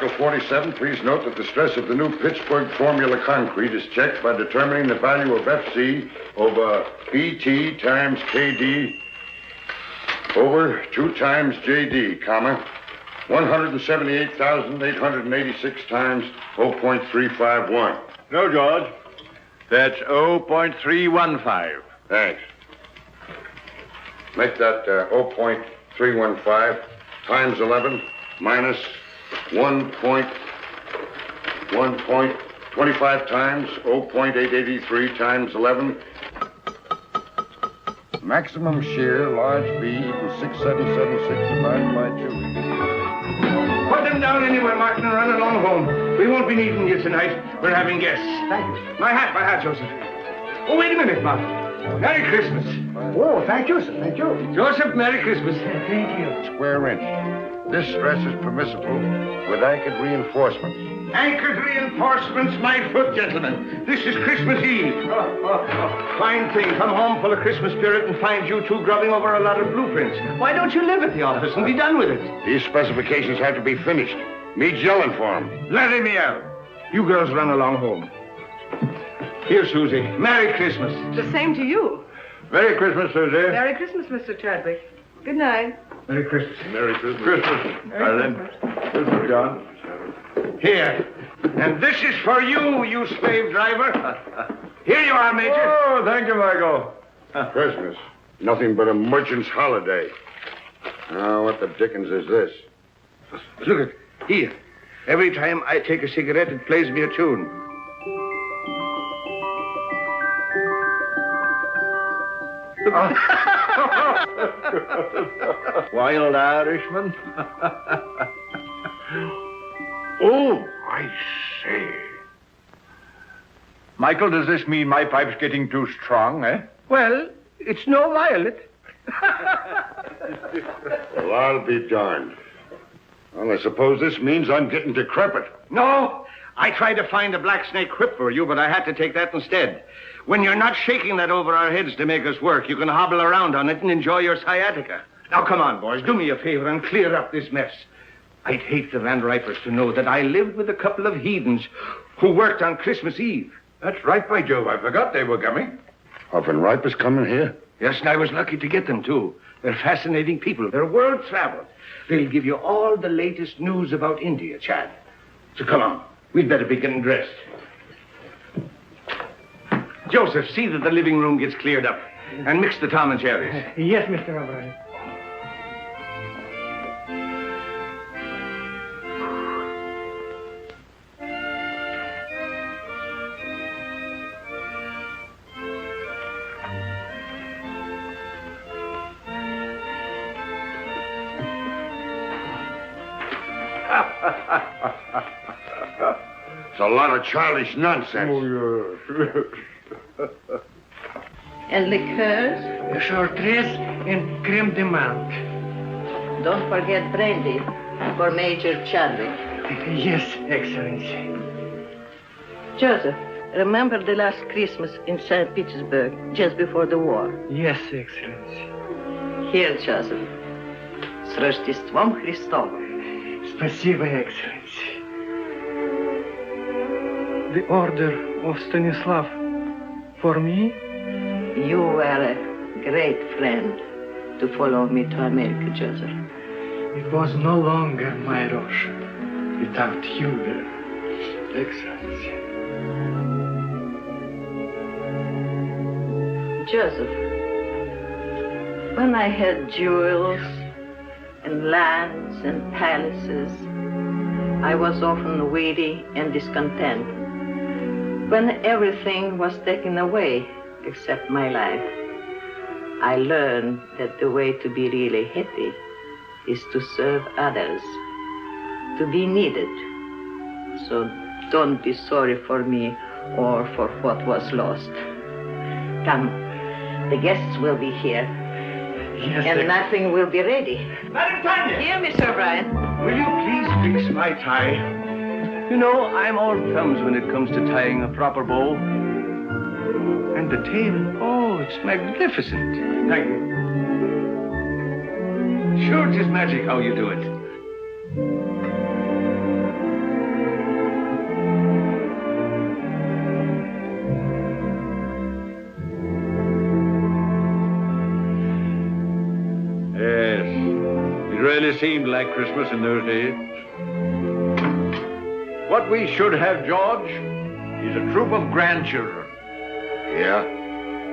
number 47, please note that the stress of the new Pittsburgh formula concrete is checked by determining the value of FC over BT times KD over 2 times JD, comma, 178,886 times 0.351. No, George. That's 0.315. Thanks. Make that 0.315 times 11 minus 1.25 times 0.883 times 11. Maximum shear, large B, equals 6776 divided by 2. Put them down anywhere, Martin, and run along home. We won't be needing you tonight. We're having guests. Thank you. My hat, Joseph. Oh, wait a minute, Martin. Merry Christmas. Oh, thank you, sir. Thank you. Joseph, Merry Christmas. Thank you. Square inch. This stress is permissible with anchored reinforcements. Anchored reinforcements, my foot, gentlemen. This is Christmas Eve. Fine thing. Come home full of Christmas spirit and find you two grubbing over a lot of blueprints. Why don't you live at the office and be done with it? These specifications have to be finished. Me's yelling for them. Let me out. You girls run along home. Here, Susie. Merry Christmas. The same to you. Merry Christmas, Susie. Merry Christmas, Mr. Chadwick. Good night. Merry Christmas. Merry Christmas. Christmas, Allan. Christmas, John. Here. And this is for you, you slave driver. Here you are, Major. Oh, thank you, Michael. Christmas. Nothing but a merchant's holiday. Now, what the dickens is this? Look at here. Every time I take a cigarette, it plays me a tune. Wild Irishman. Oh, I say. Michael, does this mean my pipe's getting too strong, eh? Well, it's no violet. Well, I'll be darned. Well, I suppose this means I'm getting decrepit. No, I tried to find a black snake whip for you, but I had to take that instead. When you're not shaking that over our heads to make us work, you can hobble around on it and enjoy your sciatica. Now, come on, boys. Do me a favor and clear up this mess. I'd hate the Van Ripers to know that I lived with a couple of heathens who worked on Christmas Eve. That's right, by Jove. I forgot they were coming. Are Van Ripers coming here? Yes, and I was lucky to get them, too. They're fascinating people. They're world traveled. They'll give you all the latest news about India, Chad. So come on. We'd better be getting dressed. Joseph, see that the living room gets cleared up. And mix the Tom and Jerry's. Yes, Mr. O'Brien. It's a lot of childish nonsense. Oh, yes. And liqueurs? Chartreuse and creme de menthe. Don't forget brandy for Major Chadwick. Yes, Excellency. Joseph, remember the last Christmas in St. Petersburg, just before the war? Yes, Excellency. Here, Joseph. С Рождеством Христовым. Спасибо, Excellency. The order of Stanislav for me? You were a great friend to follow me to America, Joseph. It was no longer my Russia without you there, Excellency. Joseph, when I had jewels and lands and palaces, I was often weary and discontent. When everything was taken away except my life, I learned that the way to be really happy is to serve others, to be needed. So don't be sorry for me or for what was lost. Come, the guests will be here. Yes, And nothing will be ready. Madam Tanya! Here, Mr. O'Brien. Will you please fix my tie? You know, I'm all thumbs when it comes to tying a proper bow. And the tail, oh, it's magnificent. Thank you. Sure, it is magic how you do it. really seemed like Christmas in those days. What we should have, George, is a troop of grandchildren. Yeah?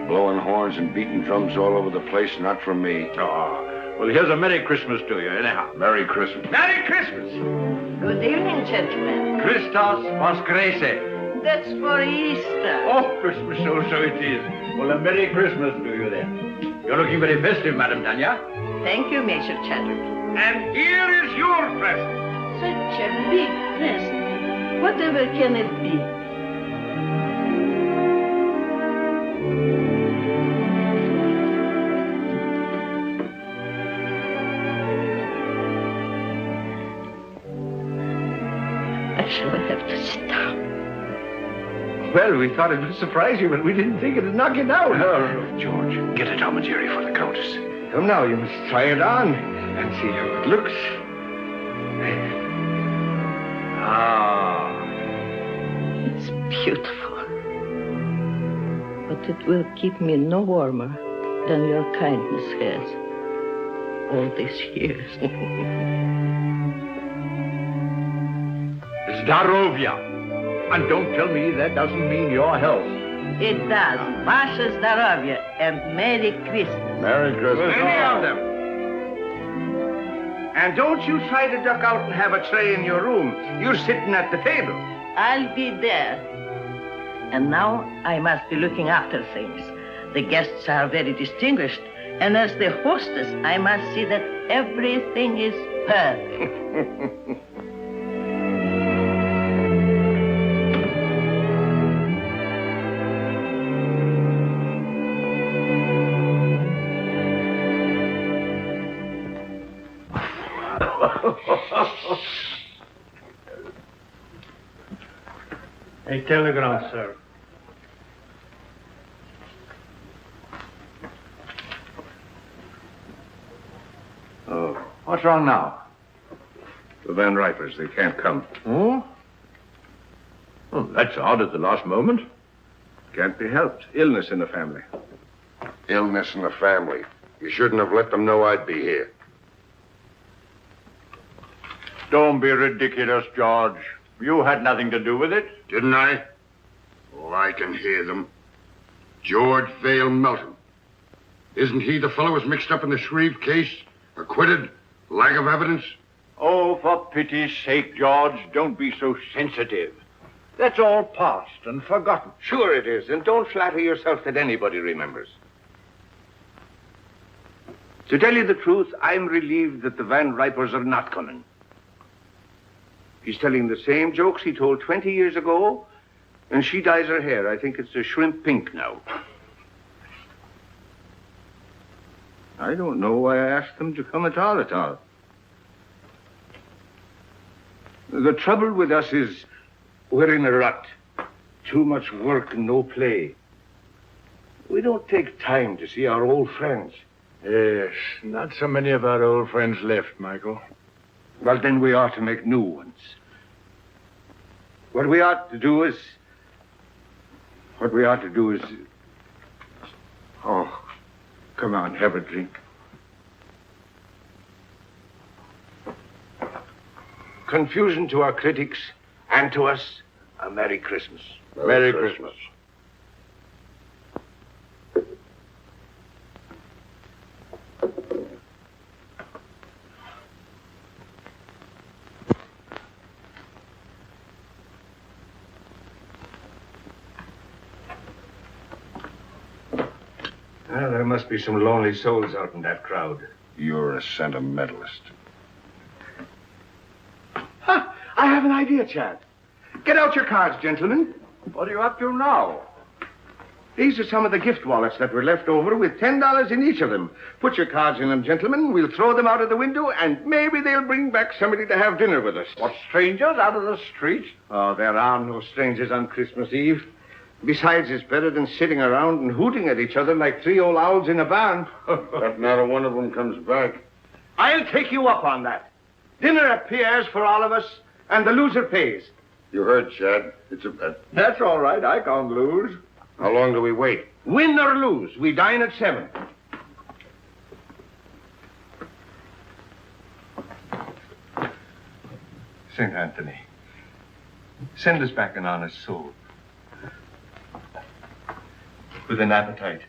Blowing horns and beating drums all over the place, not for me. Oh, well, here's a Merry Christmas to you, anyhow. Merry Christmas. Merry Christmas! Good evening, gentlemen. Christos Voskrese. That's for Easter. Oh, Christmas, so it is. Well, a Merry Christmas to you then. You're looking very festive, Madam Tanya. Thank you, Major Chadwick. And here is your present. Such a big present. Whatever can it be? I shall have to sit down. Well, we thought it would surprise you, but we didn't think it'd knock you down. Oh, George, get a Tom and Jerry for the Countess. Come now, you must try it on and see how it looks. Ah. It's beautiful. But it will keep me no warmer than your kindness has all these years. Zdarovia. And don't tell me that doesn't mean your health. It does. Vasha Zdarovya and Merry Christmas. Merry Christmas. Many of them. And don't you try to duck out and have a tray in your room. You're sitting at the table. I'll be there. And now I must be looking after things. The guests are very distinguished. And as the hostess, I must see that everything is perfect. A telegram, sir. Oh, what's wrong now? The Van Ripers, they can't come. Oh? Well, that's odd at the last moment. Can't be helped. Illness in the family. Illness in the family. You shouldn't have let them know I'd be here. Don't be ridiculous, George. You had nothing to do with it. Didn't I? Oh, I can hear them. George Vale Melton. Isn't he the fellow who's mixed up in the Shreve case? Acquitted? Lack of evidence? Oh, for pity's sake, George, don't be so sensitive. That's all past and forgotten. Sure it is, and don't flatter yourself that anybody remembers. To tell you the truth, I'm relieved that the Van Ripers are not coming. He's telling the same jokes he told 20 years ago, and she dyes her hair. I think it's a shrimp pink now. I don't know why I asked them to come at all. The trouble with us is we're in a rut. Too much work and no play. We don't take time to see our old friends. Yes, not so many of our old friends left, Michael. Well, then we ought to make new ones. What we ought to do is... Oh, come on, have a drink. Confusion to our critics and to us, a Merry Christmas. Merry Christmas. Well, there must be some lonely souls out in that crowd. You're a sentimentalist. Ha! I have an idea, Chad. Get out your cards, gentlemen. What are you up to now? These are some of the gift wallets that were left over with $10 in each of them. Put your cards in them, gentlemen. We'll throw them out of the window, and maybe they'll bring back somebody to have dinner with us. What, strangers out of the street? Oh, there are no strangers on Christmas Eve. Besides, it's better than sitting around and hooting at each other like three old owls in a barn. But not a one of them comes back. I'll take you up on that. Dinner at Pierre's for all of us, and the loser pays. You heard, Chad. It's a bet. That's all right. I can't lose. How long do we wait? Win or lose, we dine at 7. St. Anthony, send us back an honest soul. With an appetite.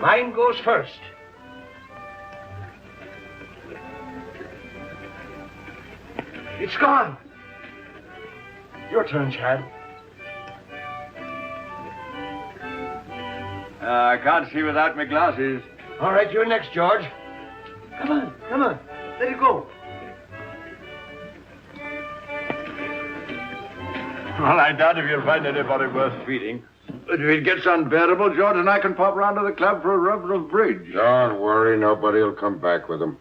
Mine goes first. It's gone. Your turn, Chad. I can't see without my glasses. All right, you're next, George. Come on. Let it go. Well, I doubt if you'll find anybody worth feeding. But if it gets unbearable, George and I can pop round to the club for a rub of bridge. Don't worry, nobody will come back with him.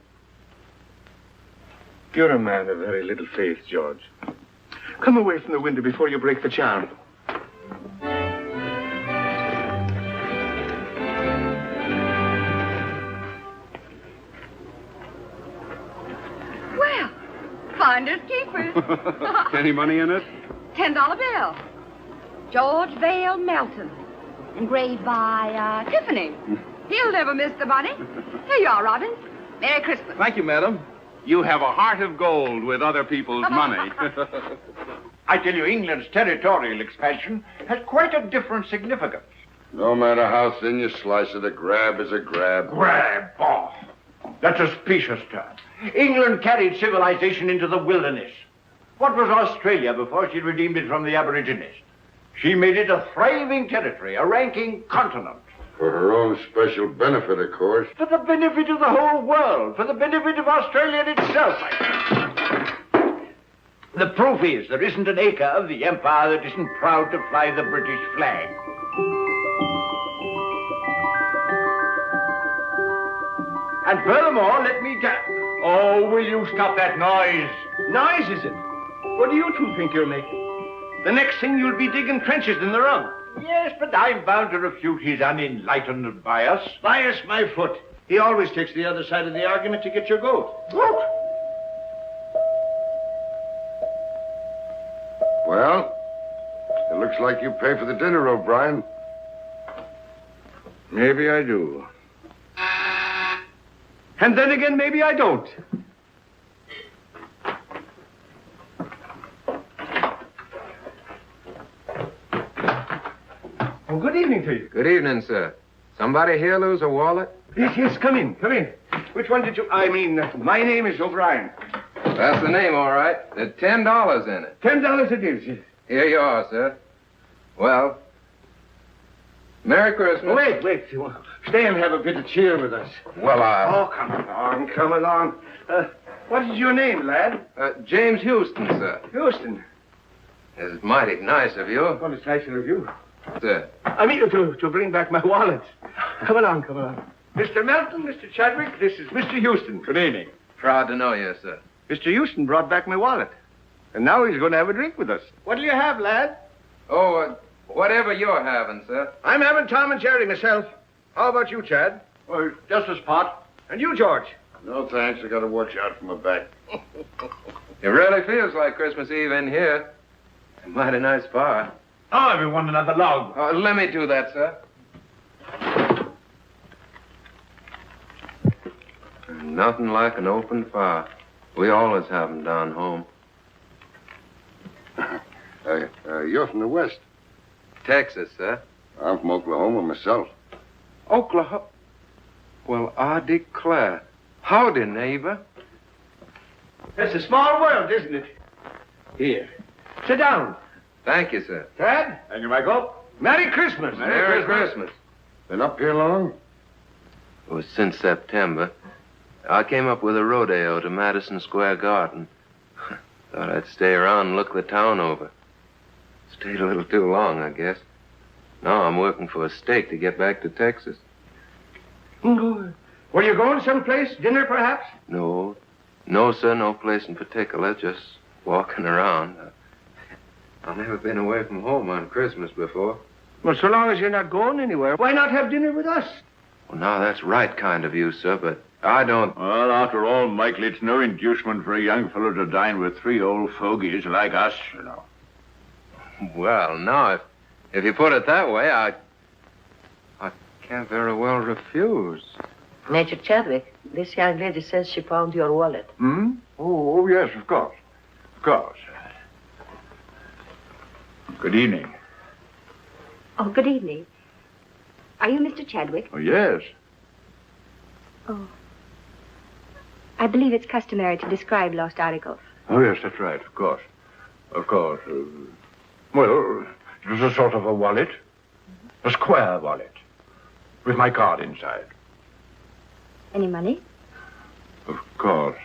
You're a man of very little faith, George. Come away from the window before you break the charm. Well, finders keepers. Any money in it? $10 bill. George Vale Melton. Engraved by, Tiffany. He'll never miss the money. Here you are, Robin. Merry Christmas. Thank you, madam. You have a heart of gold with other people's money. I tell you, England's territorial expansion has quite a different significance. No matter how thin you slice it, a grab is a grab. Grab off. That's a specious term. England carried civilization into the wilderness. What was Australia before she redeemed it from the Aborigines? She made it a thriving territory, a ranking continent. For her own special benefit, of course. For the benefit of the whole world, for the benefit of Australia itself. The proof is there isn't an acre of the empire that isn't proud to fly the British flag. And furthermore, let me tell... Oh, will you stop that noise? Noise, is it? What do you two think you're making? The next thing you'll be digging trenches in the rug. Yes, but I'm bound to refute his unenlightened bias. Bias my foot. He always takes the other side of the argument to get your goat. Look. Well, it looks like you pay for the dinner, O'Brien. Maybe I do. And then again, maybe I don't. Well, good evening to you. Good evening, sir. Somebody here lose a wallet? Yes, come in. Which one did you... my name is O'Brien. That's the name, all right. There's $10 in it. $10 it is, yes. Here you are, sir. Well, Merry Christmas. Wait. Stay and have a bit of cheer with us. Well, Oh, come along. What is your name, lad? James Houston, sir. Houston. It's mighty nice of you. Well, it's nicer of you. Sir. I mean to bring back my wallet. Come along. Mr. Melton, Mr. Chadwick, this is Mr. Houston. Good evening. Proud to know you, sir. Mr. Houston brought back my wallet. And now he's going to have a drink with us. What'll you have, lad? Oh, whatever you're having, sir. I'm having Tom and Jerry myself. How about you, Chad? Well, just a spot. And you, George? no thanks. I got to watch out for my back. It really feels like Christmas Eve in here. A mighty nice fire. Oh, everyone another log. Let me do that, sir. Nothing like an open fire. We always have them down home. You're from the West. Texas, sir. I'm from Oklahoma myself. Oklahoma? Well, I declare. Howdy, neighbor. It's a small world, isn't it? Here. Sit down. Thank you, sir. Chad? Thank you, Michael. Merry Christmas. Merry Christmas. Been up here long? It was since September. I came up with a rodeo to Madison Square Garden. Thought I'd stay around and look the town over. Stayed a little too long, I guess. Now I'm working for a stake to get back to Texas. Were you going someplace? Dinner, perhaps? No, sir, no place in particular. Just walking around. I've never been away from home on Christmas before. Well, so long as you're not going anywhere, why not have dinner with us? Well, now, that's right kind of you, sir, but I don't... Well, after all, Michael, it's no inducement for a young fellow to dine with three old fogies like us, you know. Well, now, if you put it that way, I can't very well refuse. Major Chadwick, this young lady says she found your wallet. Hmm? Oh, yes, of course. Of course. Good evening. Oh, good evening. Are you Mr. Chadwick? Oh, yes. Oh. I believe it's customary to describe lost articles. Oh, yes, that's right, of course. Of course. Well, it was a sort of a wallet. A square wallet. With my card inside. Any money? Of course.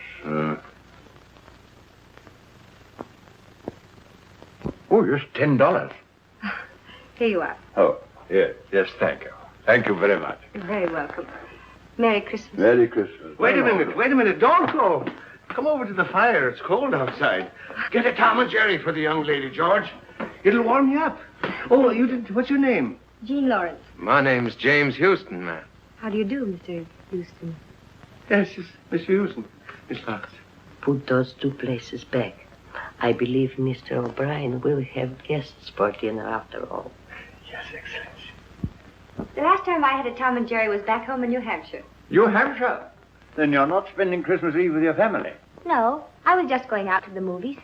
Oh, yes, $10. Here you are. Oh, yes, thank you. Thank you very much. You're very welcome. Merry Christmas. Merry Christmas. Wait a minute. Don't go. Come over to the fire. It's cold outside. Get a Tom and Jerry for the young lady, George. It'll warm you up. Oh, you did. What's your name? Jean Lawrence. My name's James Houston, ma'am. How do you do, Mr. Houston? Yes, Mr. Houston. Miss Lawrence. Put those two places back. I believe Mr. O'Brien will have guests for dinner after all. Yes, Excellency. The last time I had a Tom and Jerry was back home in New Hampshire. New Hampshire? Then you're not spending Christmas Eve with your family. No, I was just going out to the movies.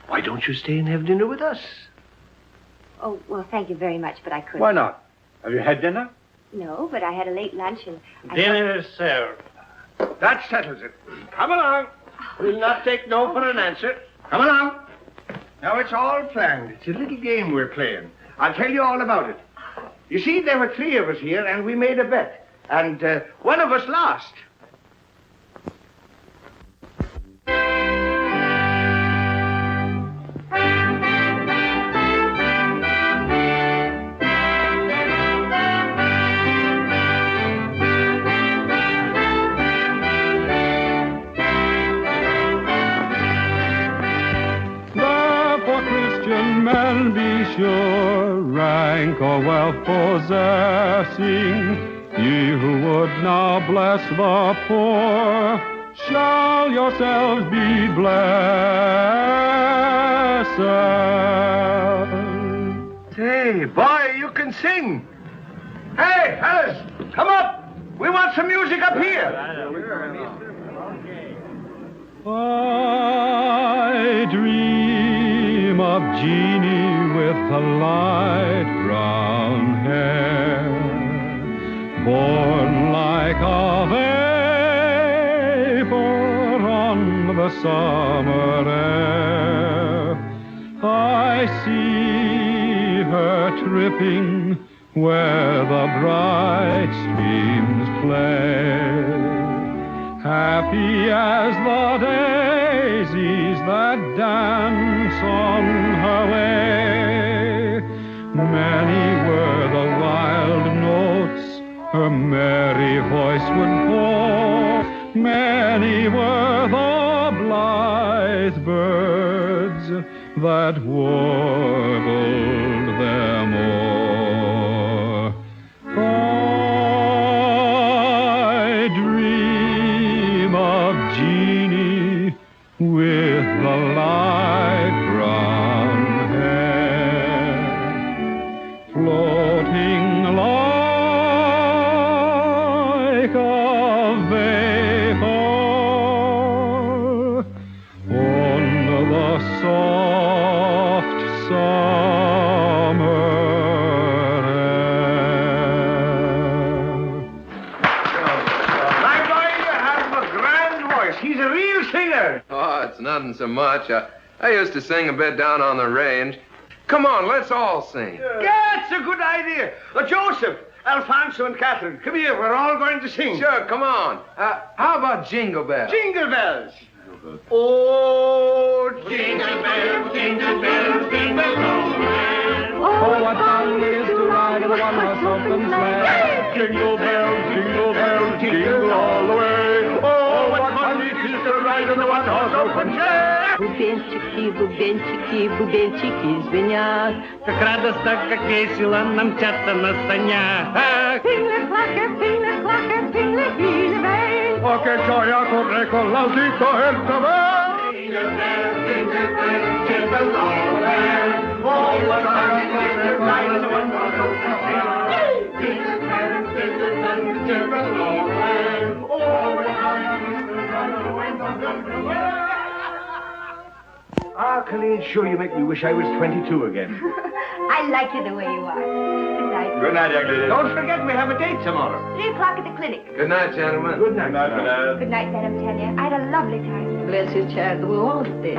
Why don't you stay and have dinner with us? Oh, well, thank you very much, but I couldn't. Why not? Have you had dinner? No, but I had a late lunch and... Dinner is served. That settles it. Come along. We'll not take no for an answer. Come along. Now, it's all planned. It's a little game we're playing. I'll tell you all about it. You see, there were 3 of us here, and we made a bet. And one of us lost. Men be sure, rank or wealth possessing, ye who would now bless the poor, shall yourselves be blessed. Hey, boy, you can sing. Hey, fellas, come up. We want some music up here. I dream of Jeannie with the light brown hair, born like a vapor on the summer air. I see her tripping where the bright streams play, happy as the daisies that dance on her way. Many were the wild notes her merry voice would pour, many were the blithe birds that warbled them o'er. I dream of Jeannie with the light brown hair, floating like a vapor on the soft summer air. My boy, you have a grand voice. He's a real singer. Oh, it's nothing so much. I used to sing a bit down on the range. Come on, let's all sing. Yeah, it's a good idea. Joseph, Alfonso, and Catherine, come here. We're all going to sing. Sure, come on. How about Jingle Bells? Jingle bells. Oh, jingle bells, jingle bells, jingle all the way. Oh, what fun it is to ride in a one-horse open sleigh. Jingle bells, jingle all the way. Oh, what fun it is to ride in the one-horse open sleigh. Бубенчики, бубенчики, бубенчики звенят. Как радостно, как весело нам мчатся на санях. Oh, che gioia corre con l'audito e il cavallo. Jingle bells, jingle all the way. Oh, what fun it is to ride in the one-horse open sleigh. Jingle bells, jingle all the way. Ah, Colleen, sure you make me wish I was 22 again. I like you the way you are. Good night. Good night, young lady. Don't forget we have a date tomorrow. 3 o'clock at the clinic. Good night, gentlemen. Good night. Good night, Madam Tanya. I had a lovely time. Bless you, child. We all did.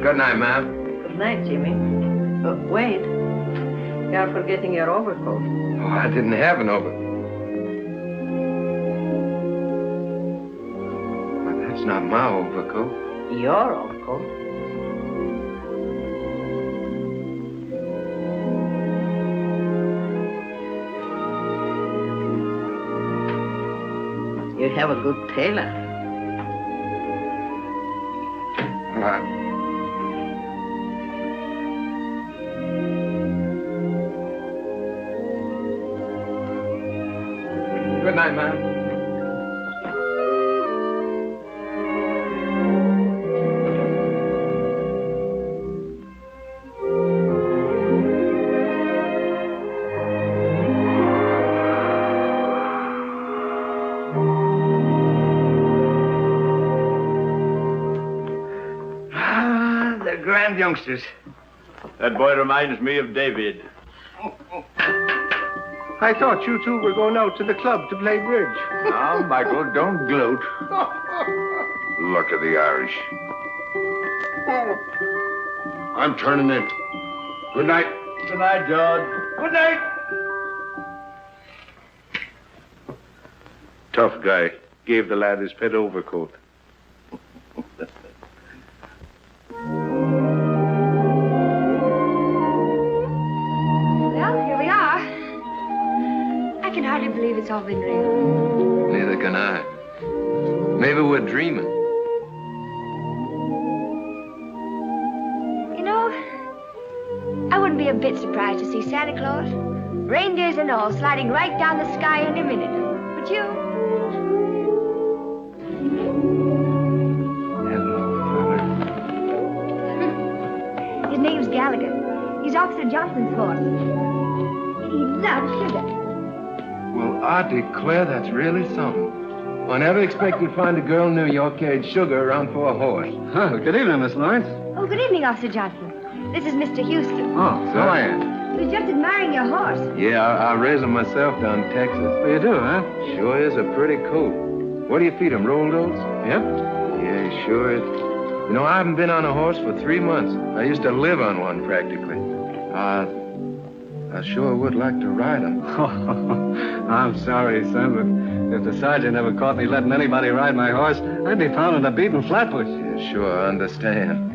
Good night, ma'am. Good night, Jimmy. Wait. You're forgetting your overcoat. Oh, I didn't have an overcoat. But that's not my overcoat. Your overcoat? You have a good tailor. Good night, ma'am. Grand youngsters. That boy reminds me of David. I thought you two were going out to the club to play bridge. Now, Michael, don't gloat. Luck of the Irish. I'm turning in. Good night. Good night, George. Good night. Tough guy. Gave the lad his pet overcoat. Well, here we are. I can hardly believe it's all been real. Neither can I. Maybe we're dreaming. You know, I wouldn't be a bit surprised to see Santa Claus, reindeers and all, sliding right down the sky in a minute. Would you? Hello, His name's Gallagher. He's Officer Johnson's horse. He loves sugar. Well, I declare that's really something. I never expected to find a girl in New York carried sugar around for a horse. Oh, good evening, Miss Lawrence. Oh, good evening, Officer Johnson. This is Mr. Houston. Oh, so I am. He was just admiring your horse. Yeah, I raised him myself down in Texas. You do, huh? Sure is a pretty coat. What do you feed him, rolled oats? Yep. Yeah, he sure is. You know, I haven't been on a horse for 3 months. I used to live on one practically. I sure would like to ride him. I'm sorry, son, but if the sergeant ever caught me letting anybody ride my horse, I'd be found in a beaten flatbush. Yeah, sure, I understand.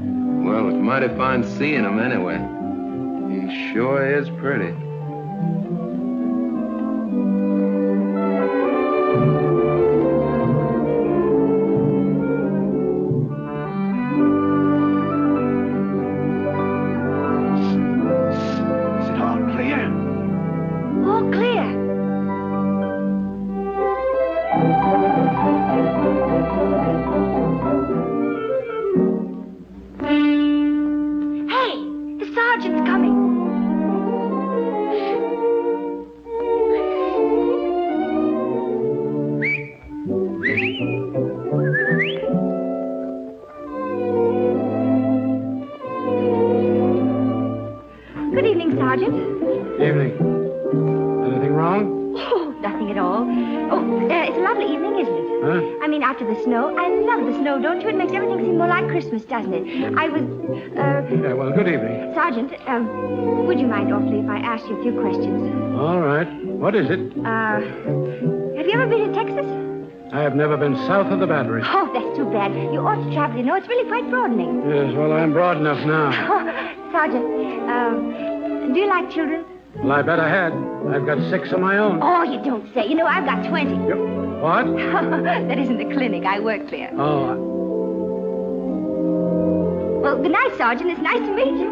Well, it's mighty fine seeing him anyway. He sure is pretty. Is it all clear? All clear. Hey, the sergeant's coming. Good evening, Sergeant. Evening. Anything wrong? Oh, nothing at all. Oh, it's a lovely evening, isn't it? Huh? I mean, after the snow. I love the snow, don't you? It makes everything seem more like Christmas, doesn't it? I was, Yeah, well, good evening. Sergeant, would you mind awfully if I asked you a few questions? All right. What is it? Have you ever been in Texas? I have never been south of the Battery. Oh, that's too bad. You ought to travel, you know. It's really quite broadening. Yes, well, I'm broad enough now. Sergeant, do you like children? Well, I bet I had. I've got 6 of my own. Oh, you don't say. You know, I've got 20. What? That isn't the clinic. I work there. Oh, Well, good night, Sergeant. It's nice to meet you.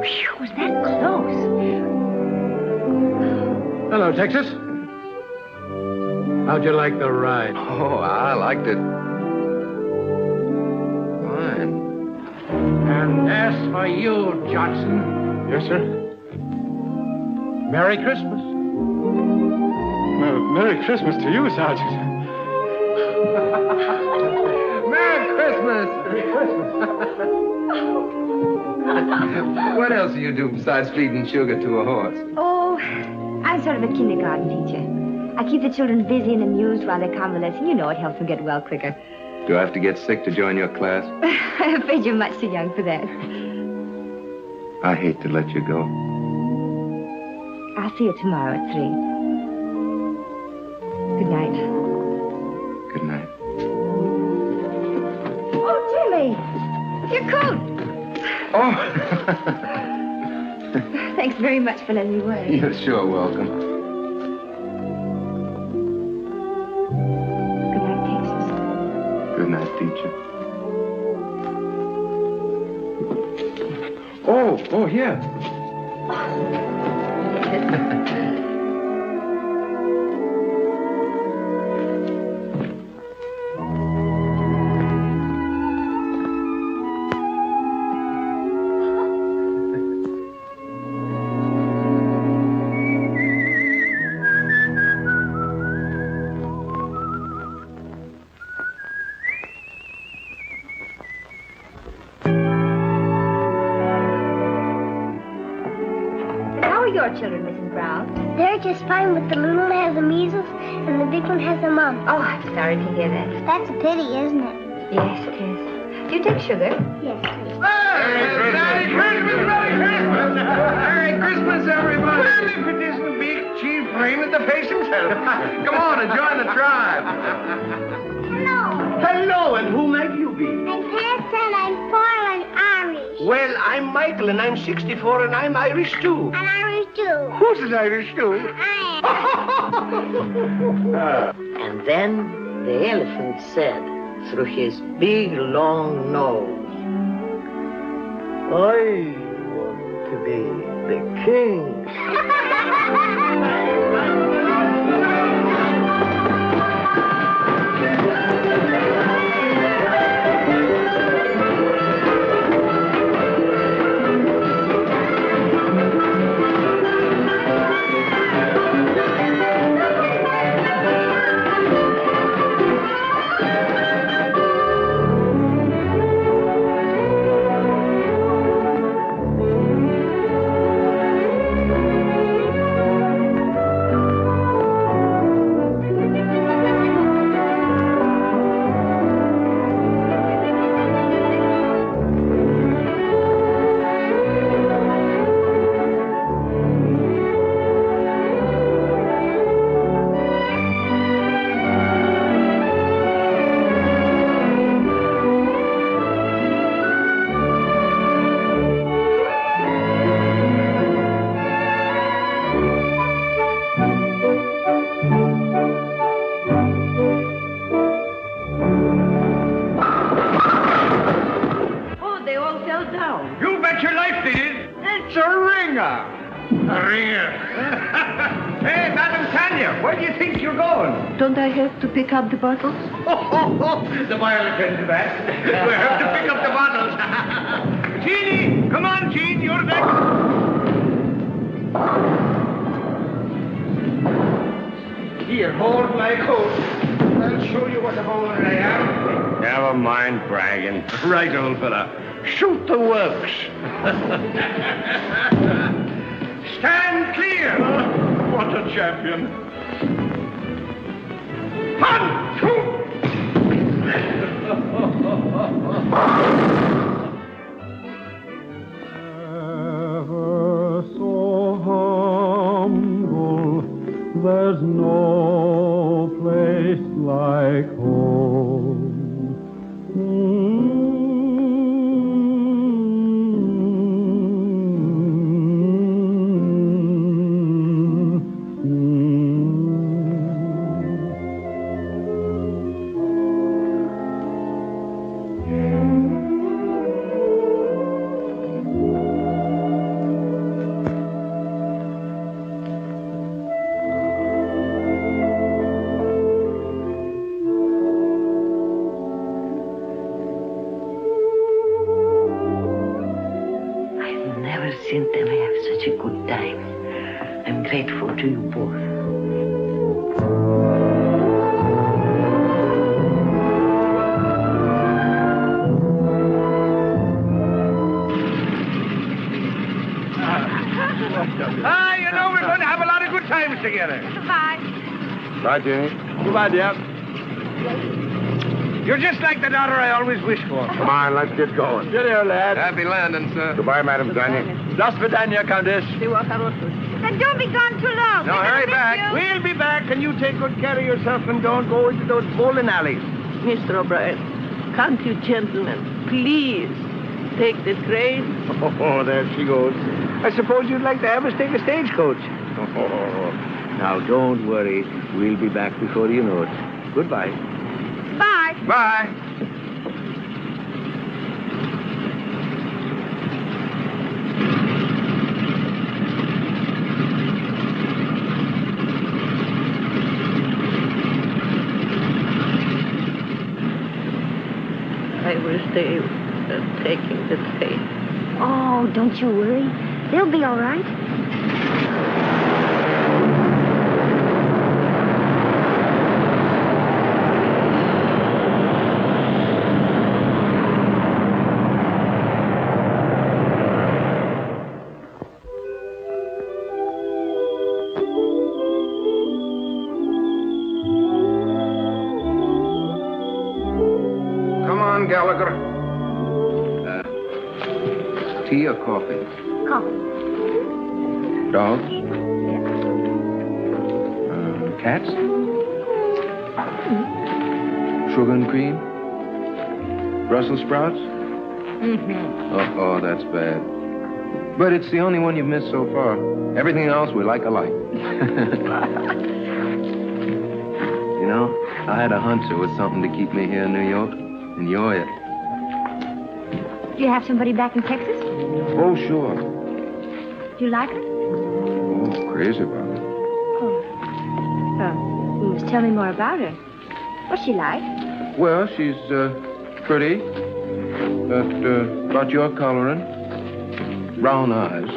Phew, was that close? hello, Texas. How'd you like the ride? Oh, I liked it. Fine. And as for you, Johnson. Yes, sir. Merry Christmas. Well, Merry Christmas to you, Sergeant. Christmas! What else do you do besides feeding sugar to a horse? Oh, I'm sort of a kindergarten teacher. I keep the children busy and amused while they're convalescing. You know, it helps them get well quicker. Do I have to get sick to join your class? I'm afraid you're much too young for that. I hate to let you go. I'll see you tomorrow at 3. Good night. Good night. Oh, Jimmy! Your coat! Oh! Thanks very much for letting me wear it. You're sure welcome. Good night, Texas. Good night, teacher. Oh, here. Your children, Mrs. Brown? They're just fine, but the little one has the measles and the big one has the mumps. Oh, I'm sorry to hear that. That's a pity, isn't it? Yes, it is. Do you take sugar? Yes, please. Merry Christmas! Merry Christmas, everybody! Well, if it isn't big Chief Rain in the face himself. Come on and join the tribe. Hello. Hello, and who might you be? I'm Pat and I'm 4 and Irish. Well, I'm Michael, and I'm 64, and I'm Irish, too. And Irish too. Who's an Irish, too? I And then the elephant said through his big, long nose, I want to be the king. Don't I have to pick up the bottles? The boy will attend to that. We have to pick up the bottles. Jeannie! Come on, Jean, you're next. Here, hold my coat. I'll show you what a bowler I am. Never mind bragging. Right, old fella. Shoot the works. Stand clear. What a champion. 1, 2. Ever so humble, there's no place like home. Seen them have such a good time. I'm grateful to you both. lives together. Goodbye. Bye, Jenny. Goodbye, dear. You're just like the daughter I always wished for. Come on, let's get going. Get here, lad. Happy landing, sir. Goodbye, Madam Tanya. До свидания, Countess. And don't be gone too long. No, We're gonna hurry miss back. you. We'll be back, and you take good care of yourself and don't go into those bowling alleys. Mr. O'Brien, can't you gentlemen please take the train? Oh, there she goes. I suppose you'd like to have us take a stagecoach. Oh, now, don't worry. We'll be back before you know it. Goodbye. Bye. Bye. I will stay taking the train. Oh, don't you worry. They'll be all right. Come on, Gallagher. Tea or coffee? Coffee. Dogs? Yeah. Cats? Sugar and cream? Brussels sprouts? Mm-hmm. Oh, that's bad. But it's the only one you've missed so far. Everything else we like alike. You know, I had a hunch there was something to keep me here in New York, and you're it. Do you have somebody back in Texas? Oh, sure. Do you like her? Oh, crazy about it. Tell me more about her. What's she like? Well, she's pretty. About your coloring. Brown eyes.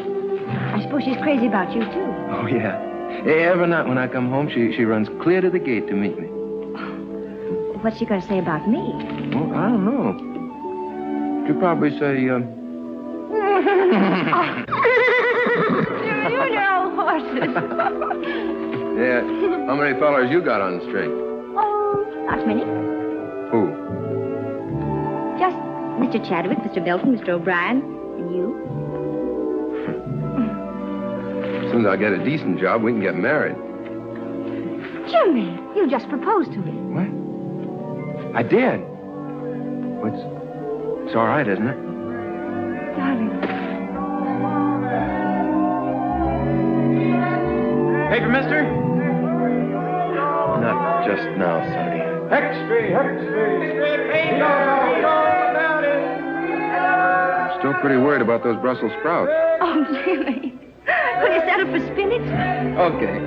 I suppose she's crazy about you, too. Oh, yeah. Every night when I come home, she runs clear to the gate to meet me. What's she going to say about me? Well, I don't know. She'll probably say, You know horses. yeah, how many fellers you got on the string? Oh, not many. Who? Just Mr. Chadwick, Mr. Melton, Mr. O'Brien, and you. As soon as I get a decent job, we can get married. Jimmy, you just proposed to me. What? I did. It's all right, isn't it? Darling. Paper, mister? Not just now, Sonny. Extra. I'm still pretty worried about those Brussels sprouts. Oh, Jimmy. Could you settle for spinach? Okay.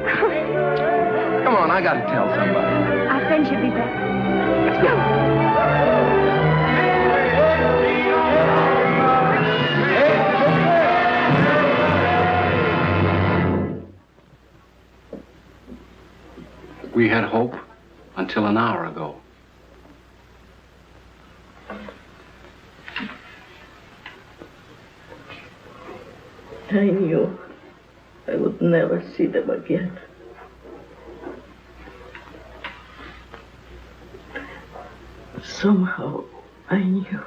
Come on, I gotta tell somebody. Our friend should be back. Let's go. We had hope until an hour ago. I knew I would never see them again. Somehow, I knew.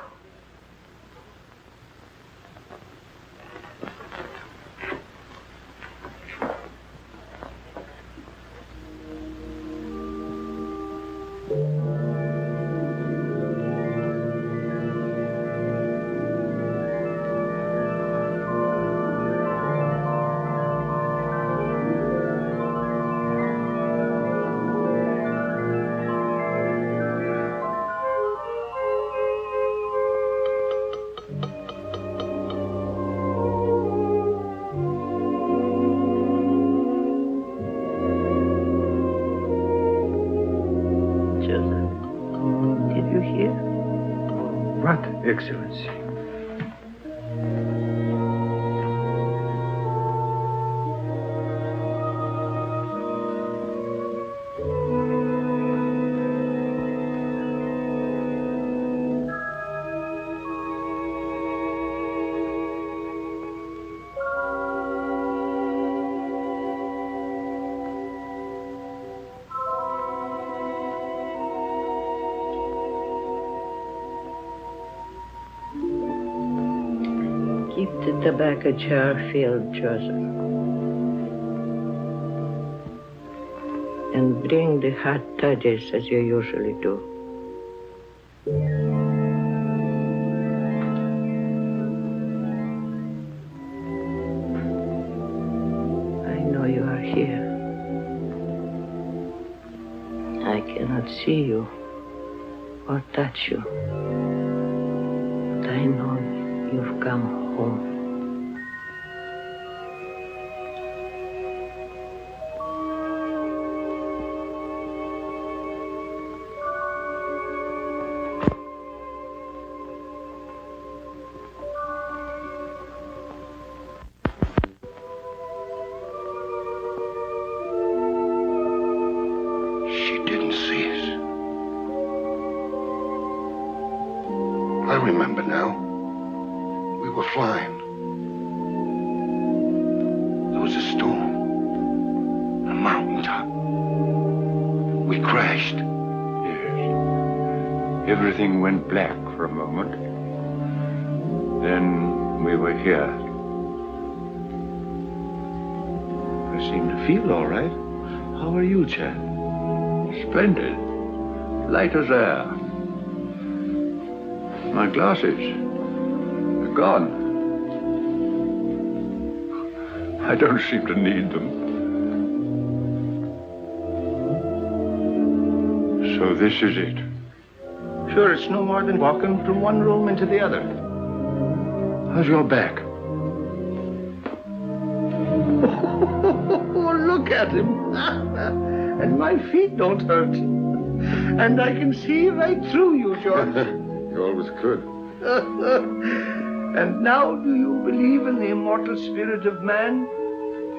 What, Excellency? Keep the tobacco jar filled, Joseph. And bring the hot toddies as you usually do. I know you are here. I cannot see you or touch you. But I know you've come home. She didn't see us. I remember now. We were flying. There was a storm. A mountaintop. We crashed. Yes. Everything went black for a moment. Then we were here. I seem to feel all right. How are you, Chad? Splendid. Light as air. My glasses. They're gone. I don't seem to need them. So this is it. Sure, it's no more than walking from one room into the other. How's your back? Oh, look at him. And my feet don't hurt. And I can see right through you, George. You always could. And now do you believe in the immortal spirit of man?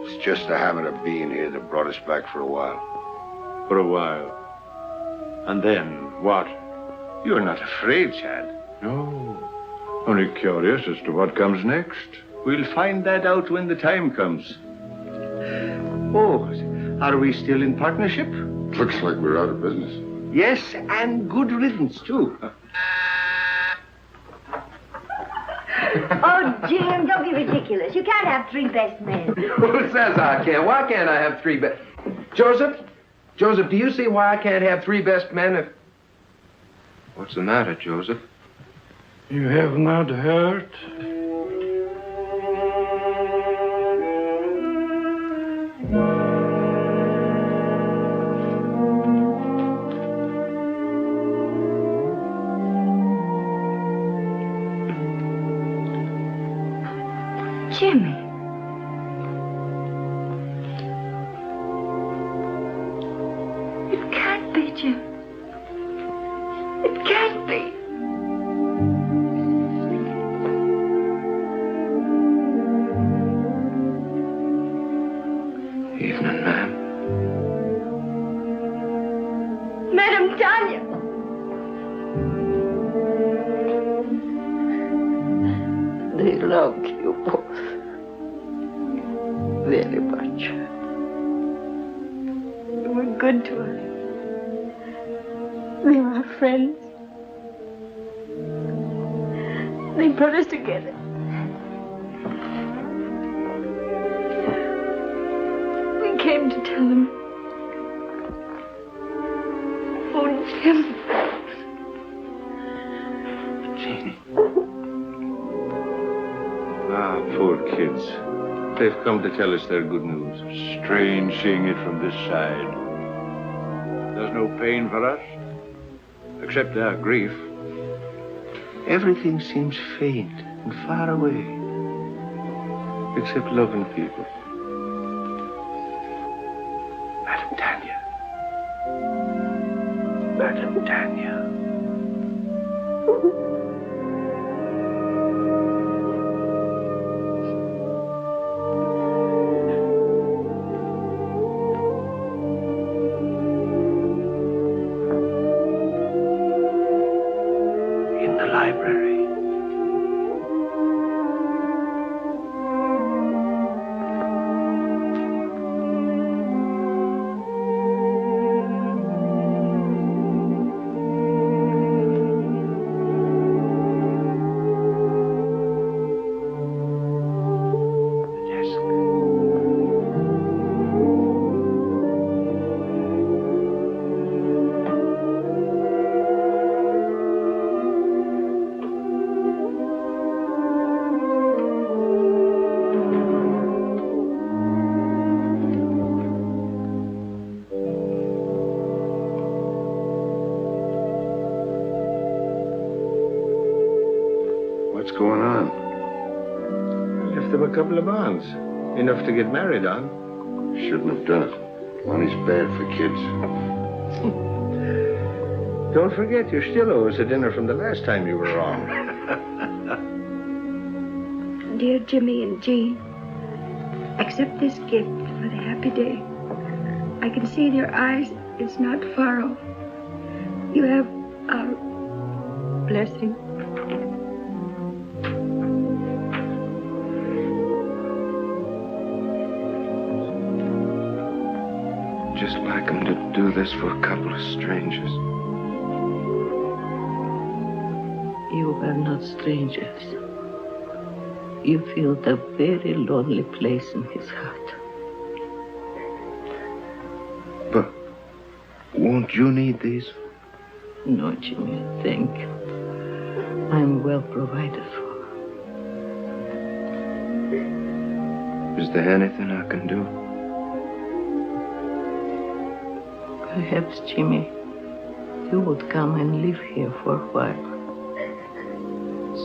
It's just the habit of being here that brought us back for a while. For a while. And then what? You're not afraid, Chad. No. Only curious as to what comes next. We'll find that out when the time comes. Oh, are we still in partnership? Looks like we're out of business. Yes, and good riddance, too. Oh, Jim, don't be ridiculous. You can't have three best men. Who says I can't? Why can't I have three best... Joseph, do you see why I can't have three best men if... What's the matter, Joseph? You have not heard? Jimmy. It can't be, Jim. It can't be. Evening, ma'am. Madam Tanya. They loved you both very much. You were good to us. They were our friends. They brought us together. We came to tell them. Oh, Jim. Jeannie. Ah, poor kids. They've come to tell us their good news. Strange seeing it from this side. There's no pain for us, except our grief. Everything seems faint and far away, except loving people. Madam Tanya. Madam Tanya. What's going on? I left them a couple of bonds. Enough to get married on. Shouldn't have done it. Money's bad for kids. Don't forget, you still owe us a dinner from the last time you were wrong. Dear Jimmy and Jean, accept this gift for the happy day. I can see in your eyes it's not far off. You have our blessing. Just like him to do this for a couple of strangers. You are not strangers. You feel the very lonely place in his heart. But won't you need these? No, Jimmy, thank you. I'm well provided for. Is there anything I can do? Perhaps, Jimmy, you would come and live here for a while.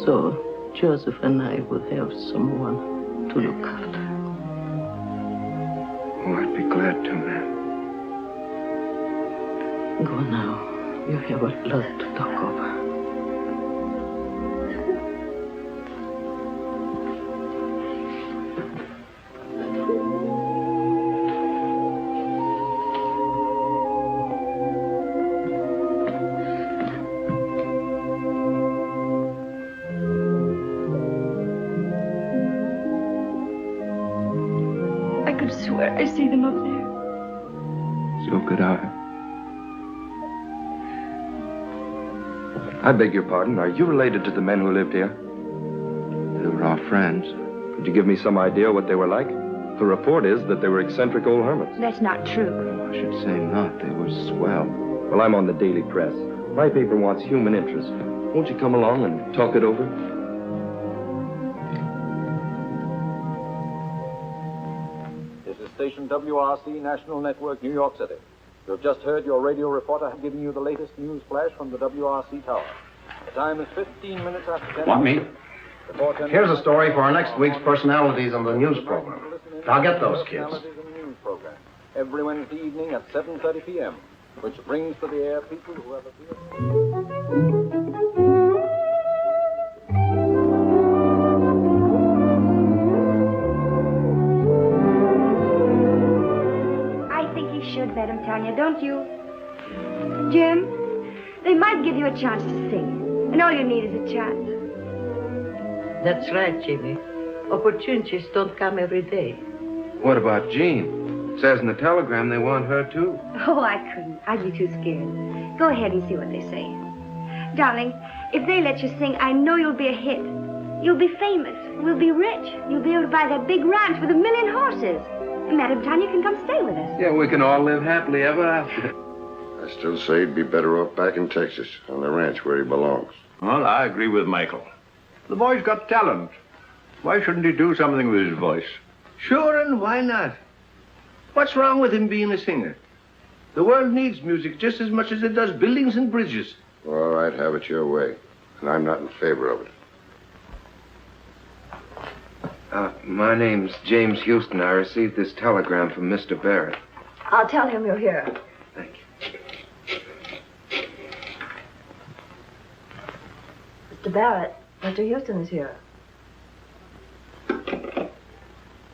So Joseph and I would have someone to look after. Oh, I'd be glad to, ma'am. Go now. You have a lot to talk over. I could swear I see them up there. So could I. I beg your pardon. Are you related to the men who lived here? They were our friends. Could you give me some idea what they were like? The report is that they were eccentric old hermits. That's not true. I should say not. They were swell. Well, I'm on the daily press. My paper wants human interest. Won't you come along and talk it over? This is station WRC National Network, New York City. You have just heard your radio reporter giving you the latest news flash from the WRC tower. The time is 15 minutes after 10. Want me? Here's a story for our next week's personalities on the news program. I'll get those kids. Every Wednesday evening at 7:30 p.m., which brings to the air people who have appeared. Should let him, Tanya, don't you? Jim, they might give you a chance to sing, and all you need is a chance. That's right, Jimmy. Opportunities don't come every day. What about Jean? It says in the telegram they want her, too. Oh, I couldn't. I'd be too scared. Go ahead and see what they say. Darling, if they let you sing, I know you'll be a hit. You'll be famous. We'll be rich. You'll be able to buy that big ranch with 1 million horses. And Madam Tanya can come stay with us. Yeah, we can all live happily ever after. I still say he'd be better off back in Texas, on the ranch where he belongs. Well, I agree with Michael. The boy's got talent. Why shouldn't he do something with his voice? Sure, and why not? What's wrong with him being a singer? The world needs music just as much as it does buildings and bridges. All right, have it your way. And I'm not in favor of it. My name's James Houston. I received this telegram from Mr. Barrett. I'll tell him you're here. Thank you. Mr. Barrett, Mr. Houston is here.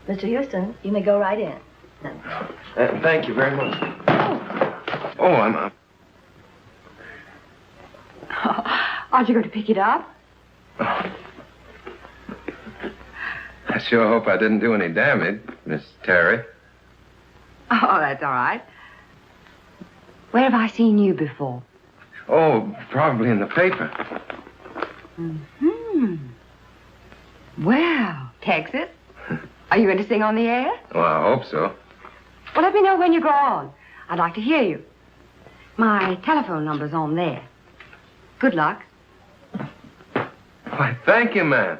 Mr. Houston, you may go right in. Thank you very much. Oh, I'm... Aren't you going to pick it up? I sure hope I didn't do any damage, Miss Terry. Oh, that's all right. Where have I seen you before? Oh, probably in the paper. Hmm. Well, Texas. Are you going to sing on the air? Well, I hope so. Well, let me know when you go on. I'd like to hear you. My telephone number's on there. Good luck. Why, thank you, ma'am.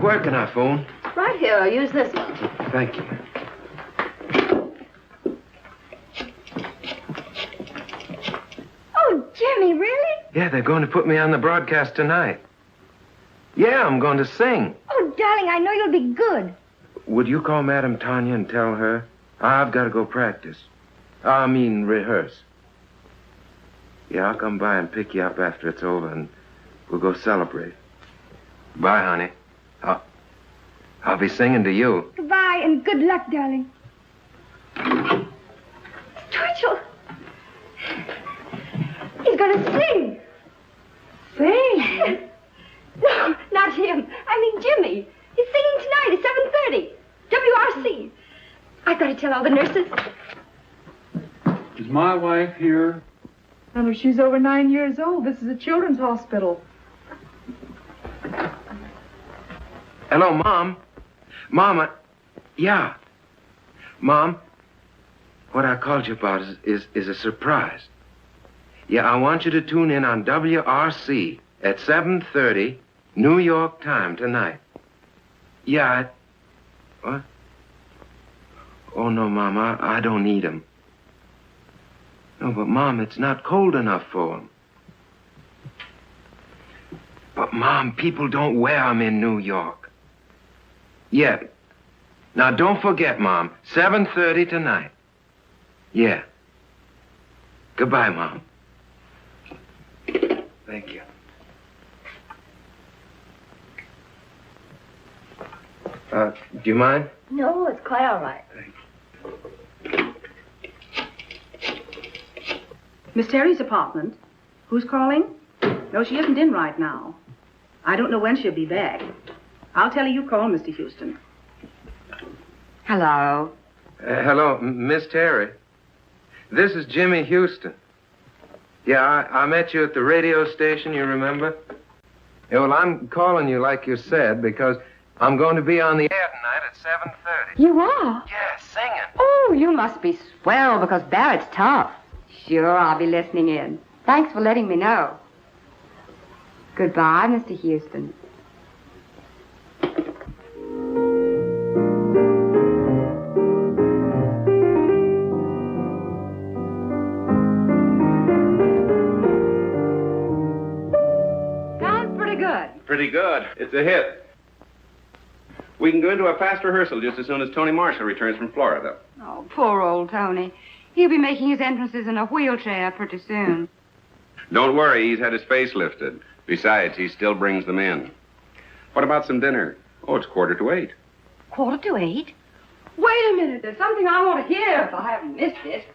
working, I phone? Right here. Use this one. Thank you. Oh, Jimmy, really? Yeah, they're going to put me on the broadcast tonight. Yeah, I'm going to sing. Oh, darling, I know you'll be good. Would you call Madame Tanya and tell her? I've got to go practice. I mean, rehearse. Yeah, I'll come by and pick you up after it's over, and we'll go celebrate. Bye, honey. I'll be singing to you. Goodbye, and good luck, darling. Twitchell! He's going to sing. Sing? No, not him. I mean Jimmy. He's singing tonight at 7:30. WRC. I've got to tell all the nurses. Is my wife here? No, she's over 9 years old. This is a children's hospital. Hello, Mom. Mama. Yeah. Mom, what I called you about is a surprise. Yeah, I want you to tune in on WRC at 7:30, New York time tonight. Yeah, what? Oh, no, Mom, I don't need him. No, but, Mom, it's not cold enough for him. But, Mom, people don't wear them in New York. Yeah. Now, don't forget, Mom, 7:30 tonight. Yeah. Goodbye, Mom. Thank you. Do you mind? No, it's quite all right. Miss Terry's apartment. Who's calling? No, she isn't in right now. I don't know when she'll be back. I'll tell her you called, Mr. Houston. Hello. Hello, Miss Terry. This is Jimmy Houston. Yeah, I met you at the radio station, you remember? Yeah, well, I'm calling you like you said because I'm going to be on the air tonight at 7:30. You are? Yeah, singing. Oh, you must be swell because Barrett's tough. Sure, I'll be listening in. Thanks for letting me know. Goodbye, Mr. Houston. Sounds pretty good. Pretty good. It's a hit. We can go into a fast rehearsal just as soon as Tony Marshall returns from Florida. Oh, poor old Tony. He'll be making his entrances in a wheelchair pretty soon. Don't worry, he's had his face lifted. Besides, he still brings them in. What about some dinner? Oh, it's 7:45. 7:45? Wait a minute. There's something I want to hear if I haven't missed it.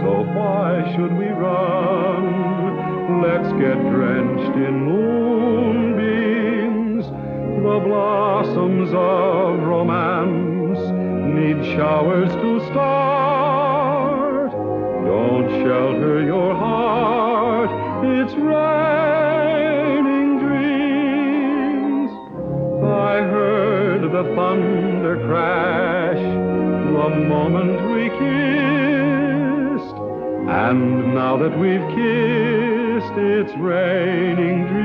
So why should we run? Let's get drenched in moonbeams. The blossoms of romance need showers to start. Don't shelter your heart, it's raining dreams. I heard the thunder crash the moment we kissed, and now that we've kissed, it's raining dreams.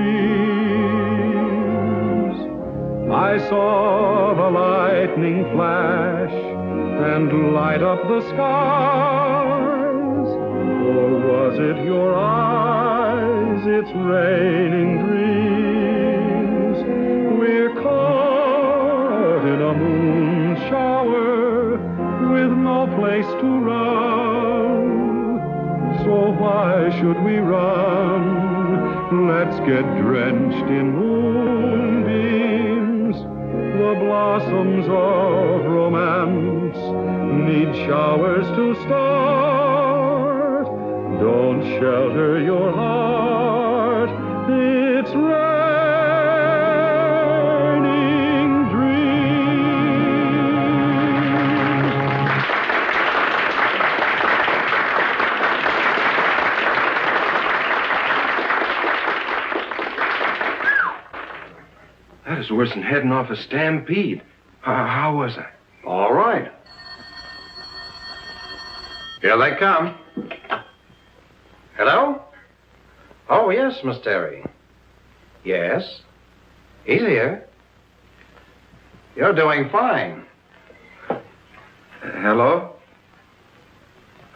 I saw the lightning flash and light up the skies, or was it your eyes? It's raining dreams. We're caught in a moon shower with no place to run. So why should we run? Let's get drenched in moonbeams. The blossoms of romance need showers to start. Don't shelter your heart, it's raining dreams. That is worse than heading off a stampede. How was I? All right. Here they come. Hello? Oh, yes, Miss Terry. Yes? He's here. You're doing fine. Hello?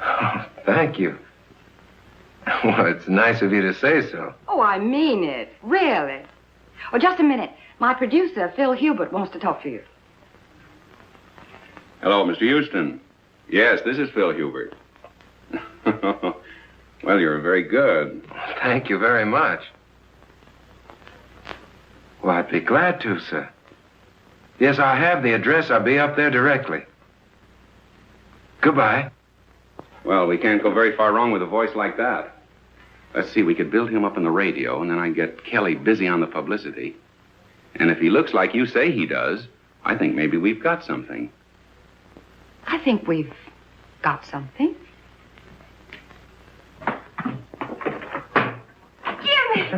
Oh, thank you. Well, it's nice of you to say so. Oh, I mean it. Really. Oh, just a minute. My producer, Phil Hubert, wants to talk to you. Hello, Mr. Houston. Yes, this is Phil Hubert. Well, you're very good. Thank you very much. Well, I'd be glad to, sir. Yes, I have the address. I'll be up there directly. Goodbye. Well, we can't go very far wrong with a voice like that. Let's see, we could build him up on the radio, and then I'd get Kelly busy on the publicity. And if he looks like you say he does, I think maybe we've got something. I think we've got something. Jimmy!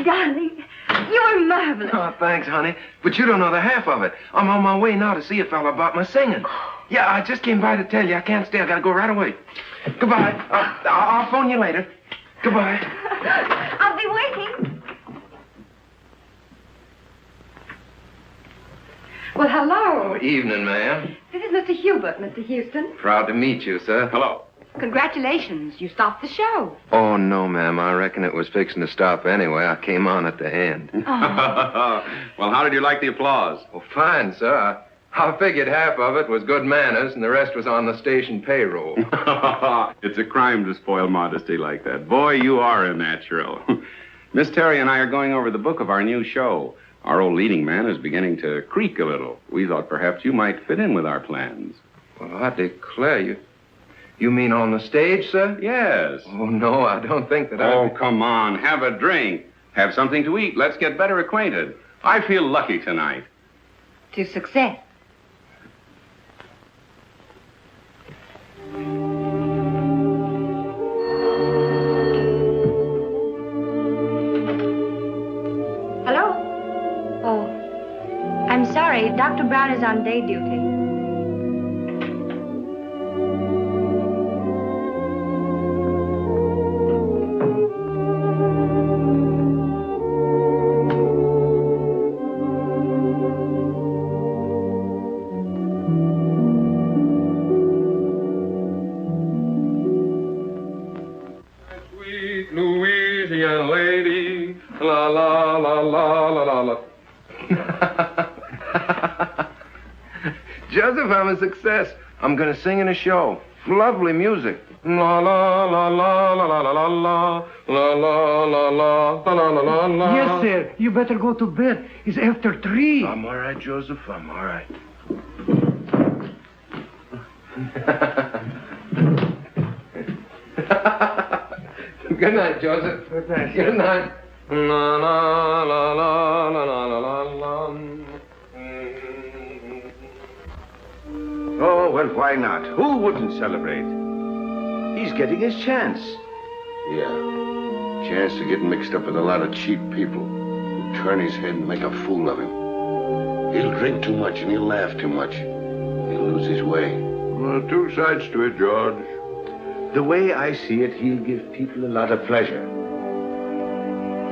Darling, you're marvelous. Oh, thanks, honey. But you don't know the half of it. I'm on my way now to see a fella about my singing. Yeah, I just came by to tell you. I can't stay. I gotta go right away. Goodbye. I'll phone you later. Goodbye. I'll be waiting. Well, hello. Oh, evening, ma'am. This is Mr. Hubert, Mr. Houston. Proud to meet you, sir. Hello. Congratulations. You stopped the show. Oh, no, ma'am. I reckon it was fixing to stop anyway. I came on at the end. Well, how did you like the applause? Well, fine, sir. I figured half of it was good manners and the rest was on the station payroll. It's a crime to spoil modesty like that. Boy, you are a natural. Miss Terry and I are going over the book of our new show. Our old leading man is beginning to creak a little. We thought perhaps you might fit in with our plans. Well, I declare you. You mean on the stage, sir? Yes. Oh, no, I don't think that Oh, come on. Have a drink. Have something to eat. Let's get better acquainted. I feel lucky tonight. To success. Hello? Oh, I'm sorry. Dr. Brown is on day duty. Sweet Louisiana lady, la la la la la la la. Joseph, I'm a success. I'm going to sing in a show. Lovely music. La la la la la la la la la la la la la la la la. Yes, sir. You better go to bed. It's after 3. I'm all right, Joseph. I'm all right. Good night, Joseph. Good night. Good night. La la la la la la la la. Oh, well, why not? Who wouldn't celebrate? He's getting his chance. Yeah. Chance to get mixed up with a lot of cheap people who turn his head and make a fool of him. He'll drink too much and he'll laugh too much. He'll lose his way. Well, two sides to it, George. The way I see it, he'll give people a lot of pleasure.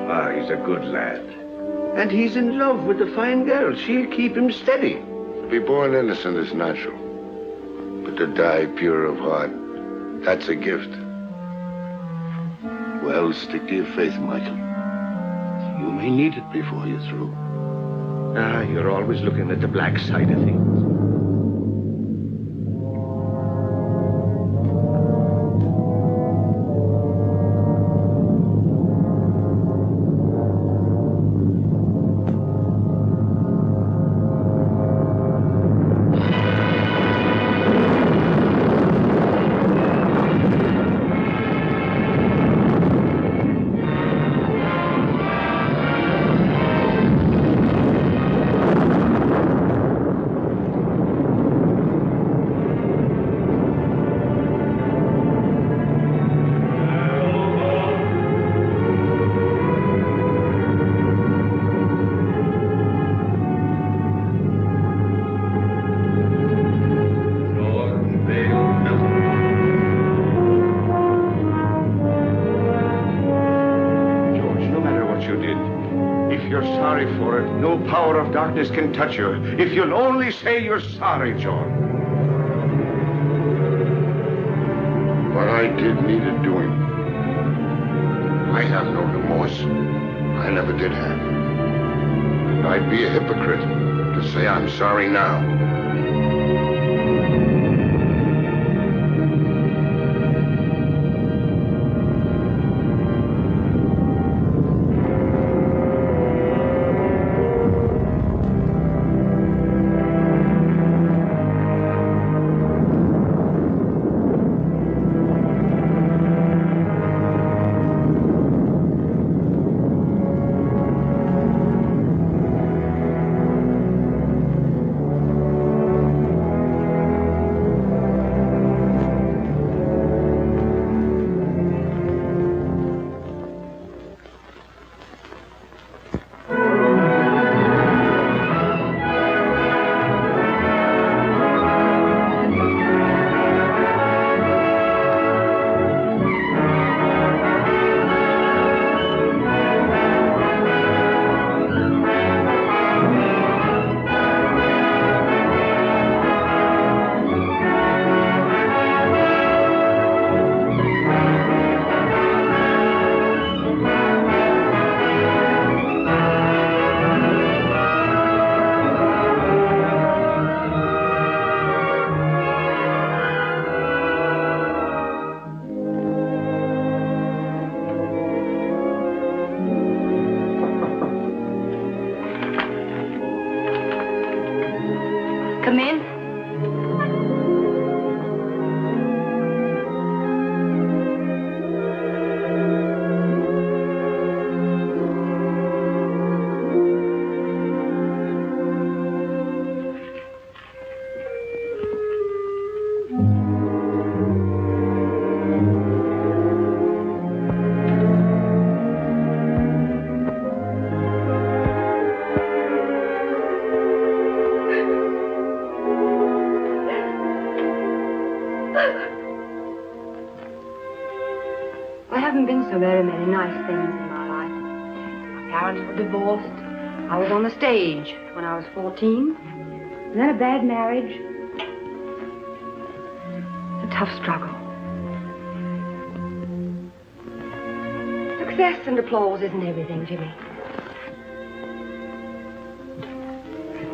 Ah, he's a good lad. And he's in love with a fine girl. She'll keep him steady. To be born innocent is natural. But to die pure of heart, that's a gift. Well, stick to your faith, Michael. You may need it before you're through. Ah, you're always looking at the black side of things. sorry for it. No power of darkness can touch you. If you'll only say you're sorry, John. What I did needed doing. I have no remorse. I never did have. And I'd be a hypocrite to say I'm sorry now. Come in. There haven't been so very many nice things in my life. My parents were divorced. I was on the stage when I was 14. And then a bad marriage. It's a tough struggle. Success and applause isn't everything, Jimmy.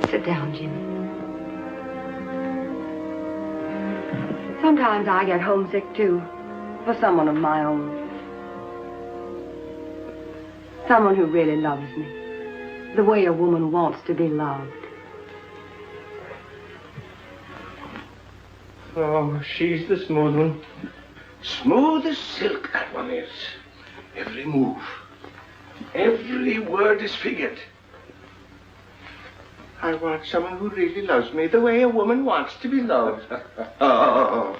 Sit down, Jimmy. Sometimes I get homesick, too, for someone of my own. Someone who really loves me, the way a woman wants to be loved. Oh, she's the smooth one. Smooth as silk, that one is. Every move, every word is figured. I want someone who really loves me the way a woman wants to be loved. Oh,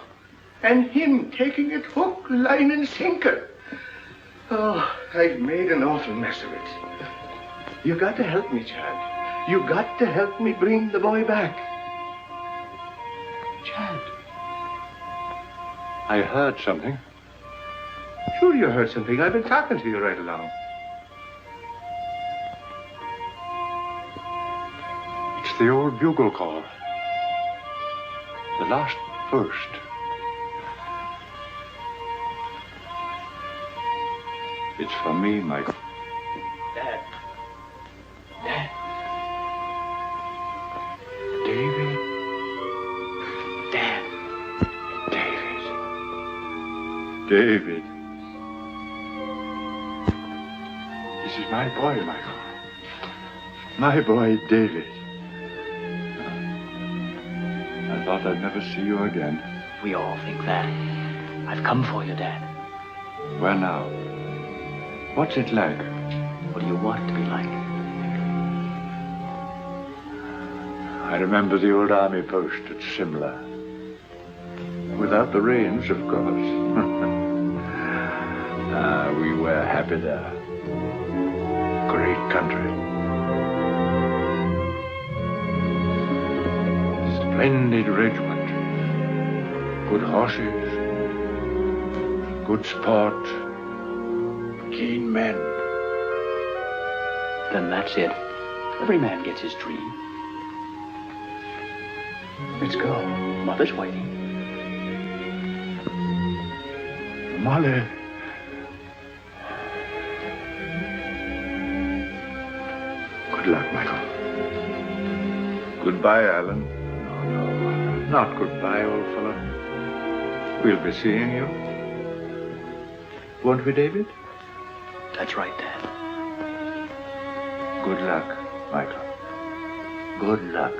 and him taking it hook, line, and sinker. Oh, I've made an awful mess of it. You got to help me, Chad. You got to help me bring the boy back. Chad. I heard something. Sure you heard something. I've been talking to you right along. It's the old bugle call. The last burst. It's for me, Michael. Dad. Dad. David. Dad. David. This is my boy, Michael. My boy, David. I thought I'd never see you again. We all think that. I've come for you, Dad. Where now? What's it like? What do you want it to be like? I remember the old army post at Simla. Without the rains, of course. We were happy there. Great country. Splendid regiment. Good horses. Good sport. Keen men. Then that's it. Every man gets his dream. Let's go. Mother's waiting. Molly. Good luck, Michael. Goodbye, Allan. No, not goodbye, old fellow. We'll be seeing you. Won't we, David? That's right, Dad. Good luck, Michael. Good luck.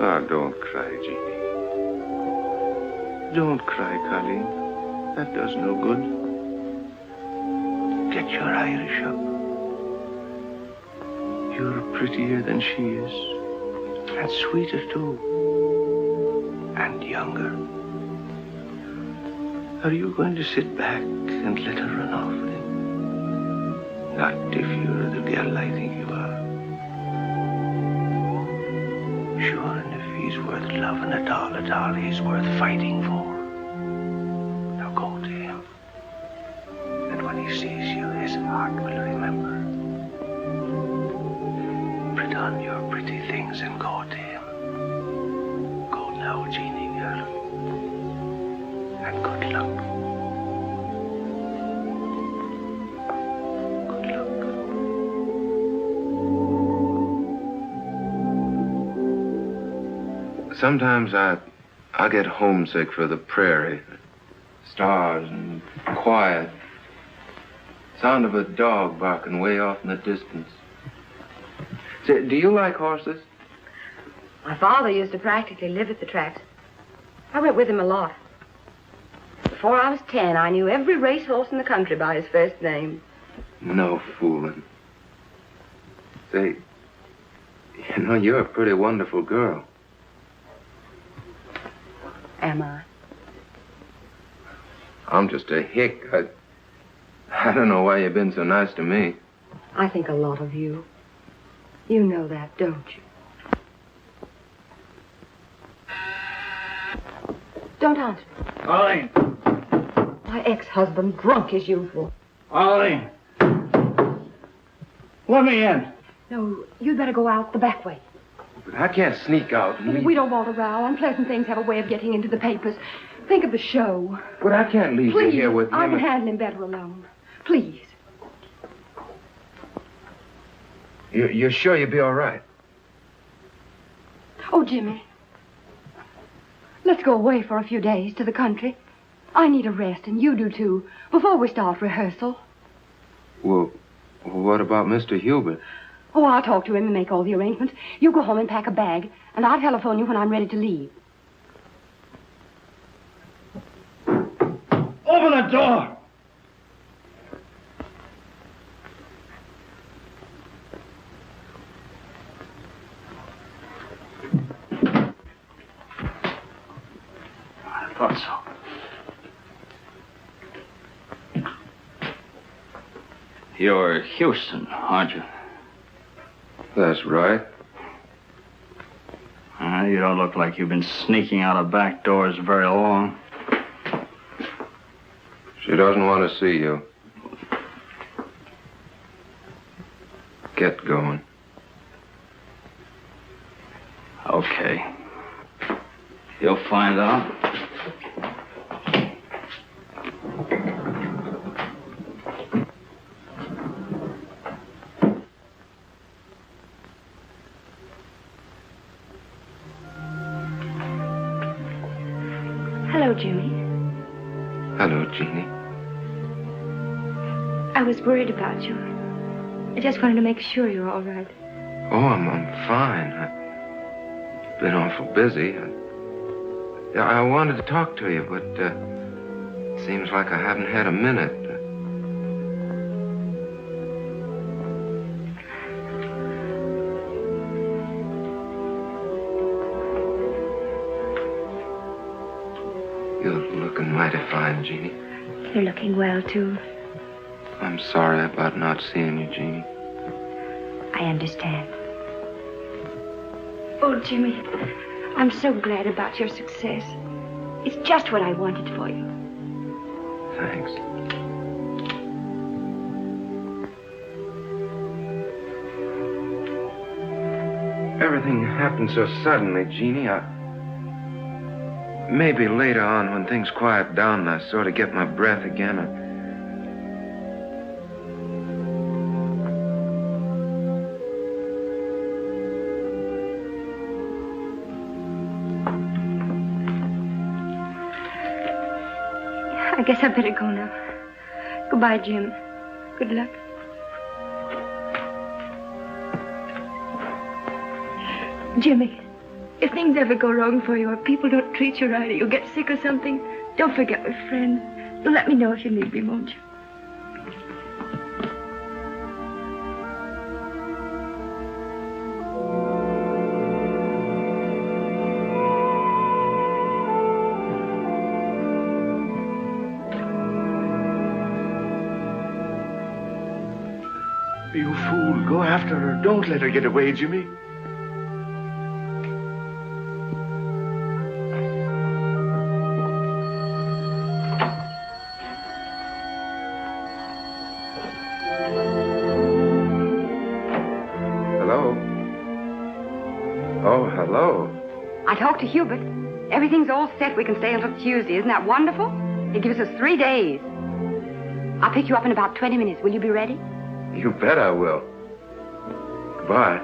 Ah, don't cry, Jeannie. Don't cry, Colleen. That does no good. Get your Irish up. You're prettier than she is. And sweeter, too. And younger. Are you going to sit back and let her run off with him? Not if you're the girl I think you are. Sure, and if he's worth loving at all, he's worth fighting for. Now go to him. And when he sees you, his heart will remember. Put on your pretty things and go to him. Go now, Jeannie girl. And good luck. Sometimes I get homesick for the prairie. Stars and quiet. Sound of a dog barking way off in the distance. Say, do you like horses? My father used to practically live at the tracks. I went with him a lot. Before I was 10, I knew every racehorse in the country by his first name. No fooling. Say, you know, you're a pretty wonderful girl. Am I? I'm just a hick. I don't know why you've been so nice to me. I think a lot of you. You know that, don't you? Don't answer. Arlene. My ex-husband, drunk as usual. Arlene. Let me in. No, you'd better go out the back way. But I can't sneak out and leave. We don't want a row. Unpleasant things have a way of getting into the papers. Think of the show. But I can't leave you here with him. I can handle him better alone. Please. You're sure you'll be all right? Oh, Jimmy. Let's go away for a few days to the country. I need a rest, and you do too, before we start rehearsal. Well, what about Mr. Hubert? Oh, I'll talk to him and make all the arrangements. You go home and pack a bag, and I'll telephone you when I'm ready to leave. Open the door! I thought so. You're Houston, aren't you? That's right. You don't look like you've been sneaking out of back doors very long. She doesn't want to see you. Get going. Okay. You'll find out. Hello, Jimmy. Hello, Jeannie. I was worried about you. I just wanted to make sure you're all right. Oh, I'm fine. I've been awful busy. I wanted to talk to you, but seems like I haven't had a minute. You're looking mighty fine, Jeannie. You're looking well, too. I'm sorry about not seeing you, Jeannie. I understand. Oh, Jimmy, I'm so glad about your success. It's just what I wanted for you. Thanks. Everything happened so suddenly, Jeannie. Maybe later on, when things quiet down and I sort of get my breath again, I guess I better go now. Goodbye, Jim. Good luck. Jimmy, if things ever go wrong for you or people don't treat you right or you get sick or something, don't forget my friend. You'll let me know if you need me, won't you? You fool. Go after her. Don't let her get away, Jimmy. Hello? Oh, hello. I talked to Hubert. Everything's all set. We can stay until Tuesday. Isn't that wonderful? He gives us 3 days. I'll pick you up in about 20 minutes. Will you be ready? You bet I will. Goodbye.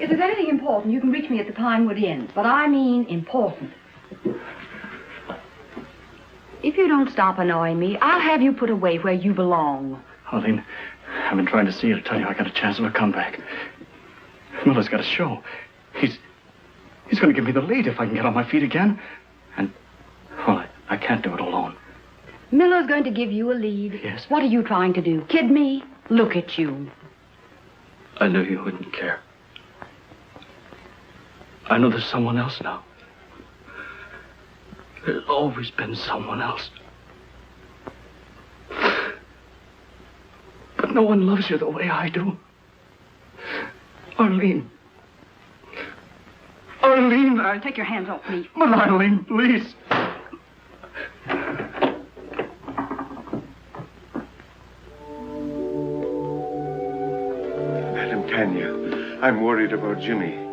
If there's anything important, you can reach me at the Pinewood Inn. But I mean important. If you don't stop annoying me, I'll have you put away where you belong. Arlene, I've been trying to see you to tell you I got a chance of a comeback. Miller's got a show. He's going to give me the lead if I can get on my feet again. And, well, I can't do it alone. Miller's going to give you a lead. Yes. What are you trying to do? Kid me? Look at you. I knew you wouldn't care. I know there's someone else now. There's always been someone else. But no one loves you the way I do. Arlene. Arlene, Take your hands off me. But Arlene, please. Madam Tanya, I'm worried about Jimmy.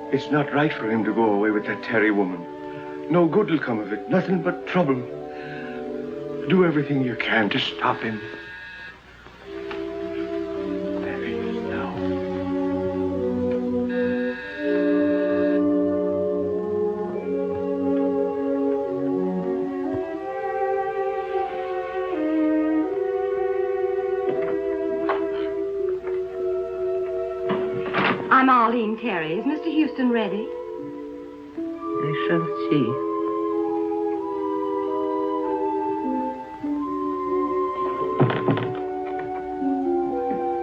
It's not right for him to go away with that Terry woman. No good will come of it. Nothing but trouble. Do everything you can to stop him. There he is now. I'm Arlene Carey. Is Mr. Houston ready? I shall see.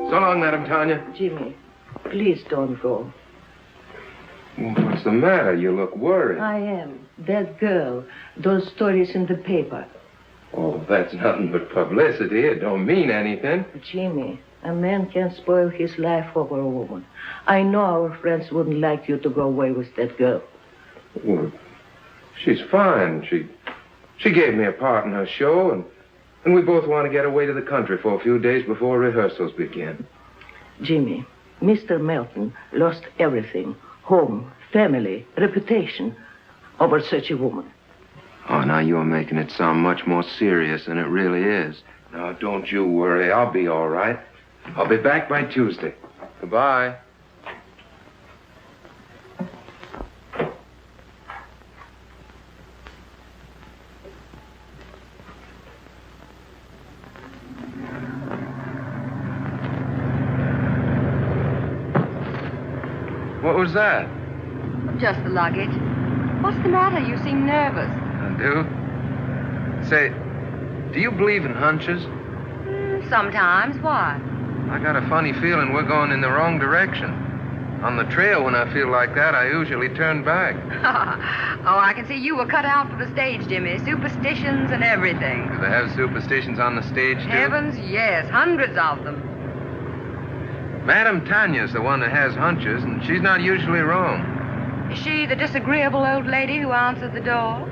So long, Madam Tanya. Jimmy, please don't go. What's the matter? You look worried. I am. That girl, those stories in the paper. Oh, that's nothing but publicity. It don't mean anything. Jimmy, a man can't spoil his life over a woman. I know our friends wouldn't like you to go away with that girl. Well, she's fine. She gave me a part in her show, and we both want to get away to the country for a few days before rehearsals begin. Jimmy, Mr. Melton lost everything. Home, family, reputation over such a woman. Oh, now you're making it sound much more serious than it really is. Now, don't you worry. I'll be all right. I'll be back by Tuesday. Goodbye. What was that? Just the luggage. What's the matter? You seem nervous. I do? Say, do you believe in hunches? Sometimes. Why? I got a funny feeling we're going in the wrong direction. On the trail, when I feel like that, I usually turn back. Oh, I can see you were cut out for the stage, Jimmy. Superstitions and everything. Do they have superstitions on the stage, too? Heavens, yes. Hundreds of them. Madame Tanya's the one that has hunches, and she's not usually wrong. Is she the disagreeable old lady who answered the door?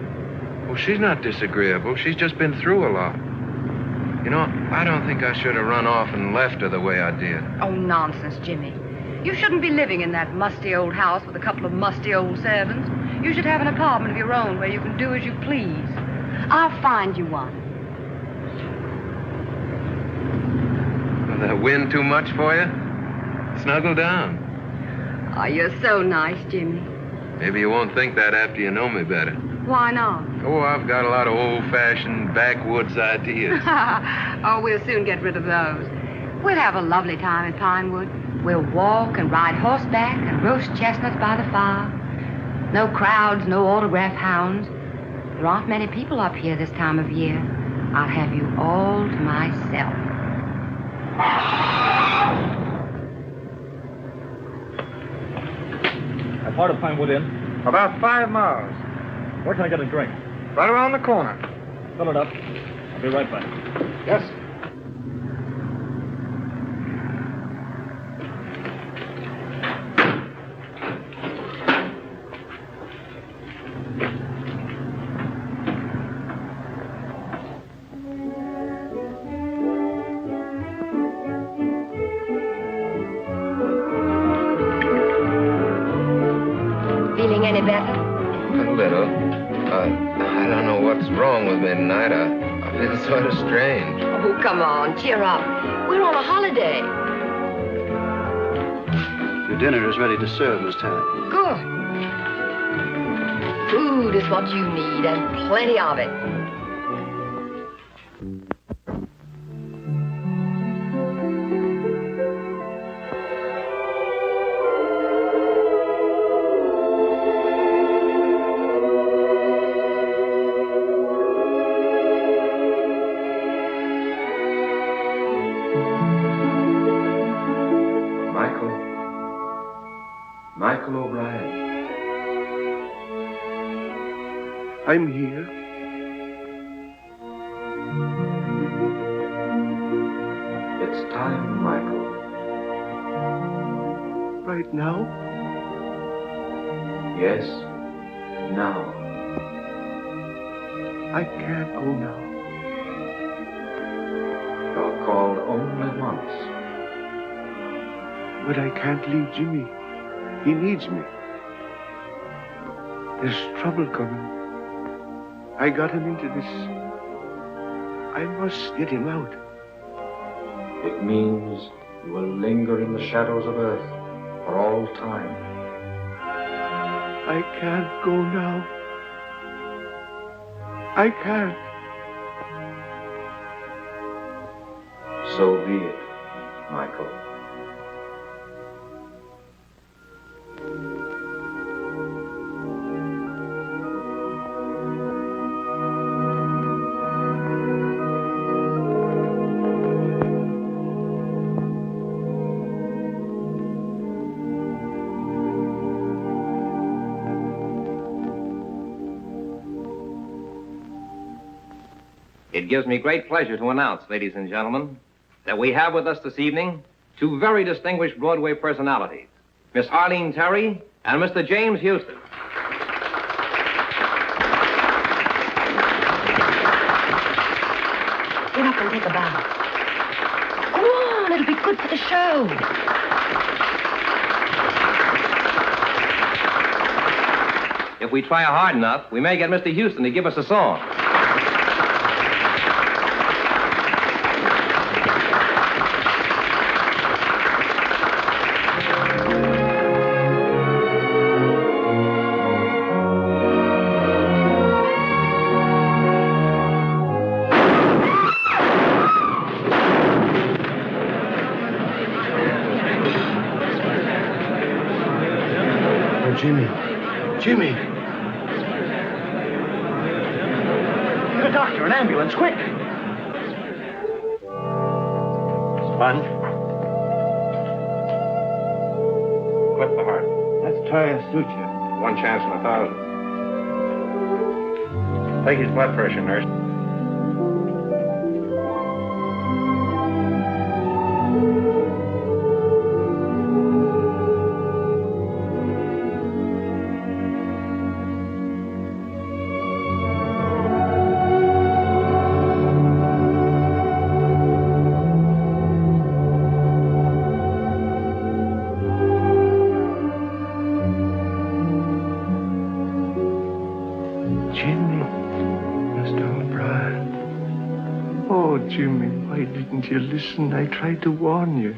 Well, she's not disagreeable. She's just been through a lot. You know, I don't think I should have run off and left her the way I did. Oh, nonsense, Jimmy. You shouldn't be living in that musty old house with a couple of musty old servants. You should have an apartment of your own where you can do as you please. I'll find you one. Will that wind too much for you? Snuggle down. Oh, you're so nice, Jimmy. Maybe you won't think that after you know me better. Why not? Oh, I've got a lot of old-fashioned backwoods ideas. Oh, we'll soon get rid of those. We'll have a lovely time in Pinewood. We'll walk and ride horseback and roast chestnuts by the fire. No crowds, no autograph hounds. There aren't many people up here this time of year. I'll have you all to myself. How far to Pinewood Inn? About 5 miles. Where can I get a drink? Right around the corner. Fill it up. I'll be right back. Yes. Feeling any better? A little. I don't know what's wrong with me tonight. I feel sort of strange. Oh, come on, cheer up. We're on a holiday. Your dinner is ready to serve, Miss Tanner. Good. Food is what you need, and plenty of it. Michael O'Brien. I'm here. It's time, Michael. Right now? Yes, now. I can't go now. You're called only once. But I can't leave Jimmy. He needs me. There's trouble coming. I got him into this. I must get him out. It means you will linger in the shadows of Earth for all time. I can't go now. I can't. So be it, Michael. It gives me great pleasure to announce, ladies and gentlemen, that we have with us this evening two very distinguished Broadway personalities, Miss Arlene Terry and Mr. James Houston. Get up and take a bow. Go on, it'll be good for the show. If we try hard enough, we may get Mr. Houston to give us a song. Jimmy. Jimmy. Get a doctor, an ambulance, quick. Sponge. Clip the heart. Let's try a suture. 1 chance in 1,000. Take his blood pressure, nurse. Jimmy, why didn't you listen? I tried to warn you.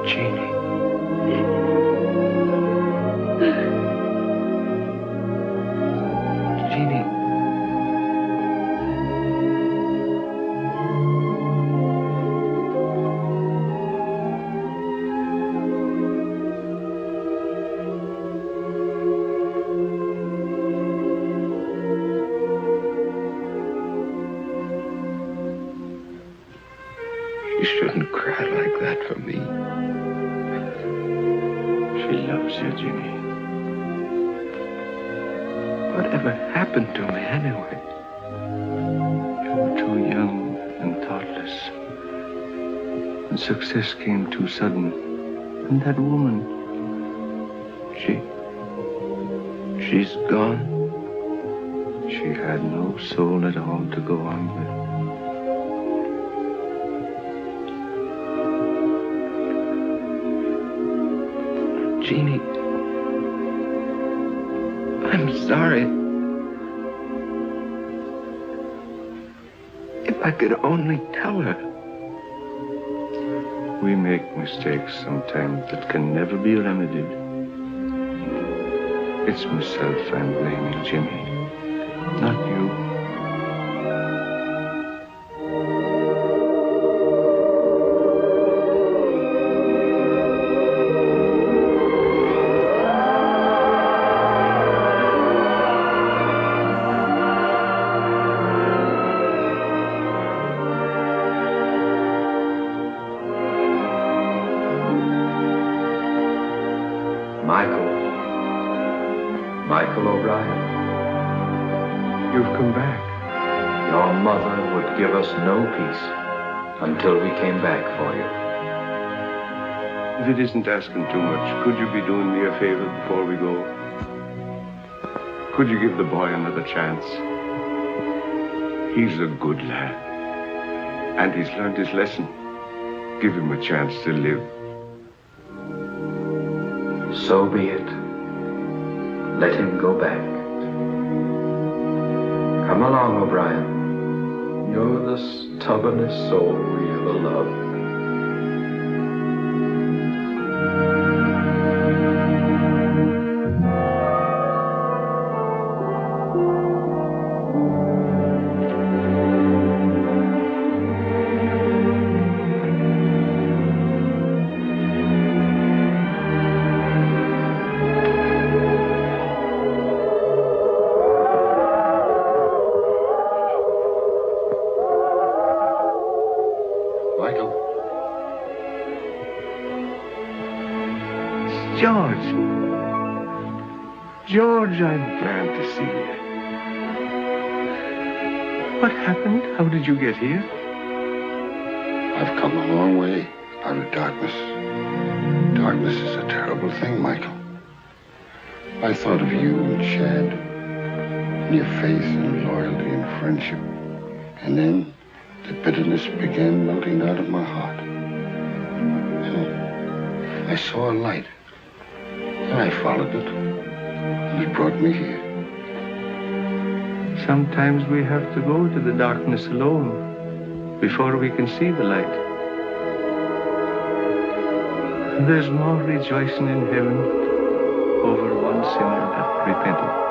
Jeannie. Jeannie. You shouldn't cry like that for me. She loves you, Jimmy. Whatever happened to me anyway? You were too young and thoughtless. And success came too sudden. And that woman, she's gone. She had no soul at all to go on with. Jeannie, I'm sorry. If I could only tell her. We make mistakes sometimes that can never be remedied. It's myself I'm blaming, Jimmy, not you. Michael O'Brien. You've come back. Your mother would give us no peace until we came back for you. If it isn't asking too much, could you be doing me a favor before we go? Could you give the boy another chance? He's a good lad. And he's learned his lesson. Give him a chance to live. So be it. Let him go back. Come along, O'Brien. You're the stubbornest soul we ever loved. George, I'm glad to see you. What happened? How did you get here? I've come a long way out of darkness. Darkness is a terrible thing, Michael. I thought of you and Chad, and your faith and loyalty and friendship. And then the bitterness began melting out of my heart. And I saw a light, and I followed it. It brought me here. Sometimes we have to go to the darkness alone before we can see the light. There's more rejoicing in heaven over one sinner that repented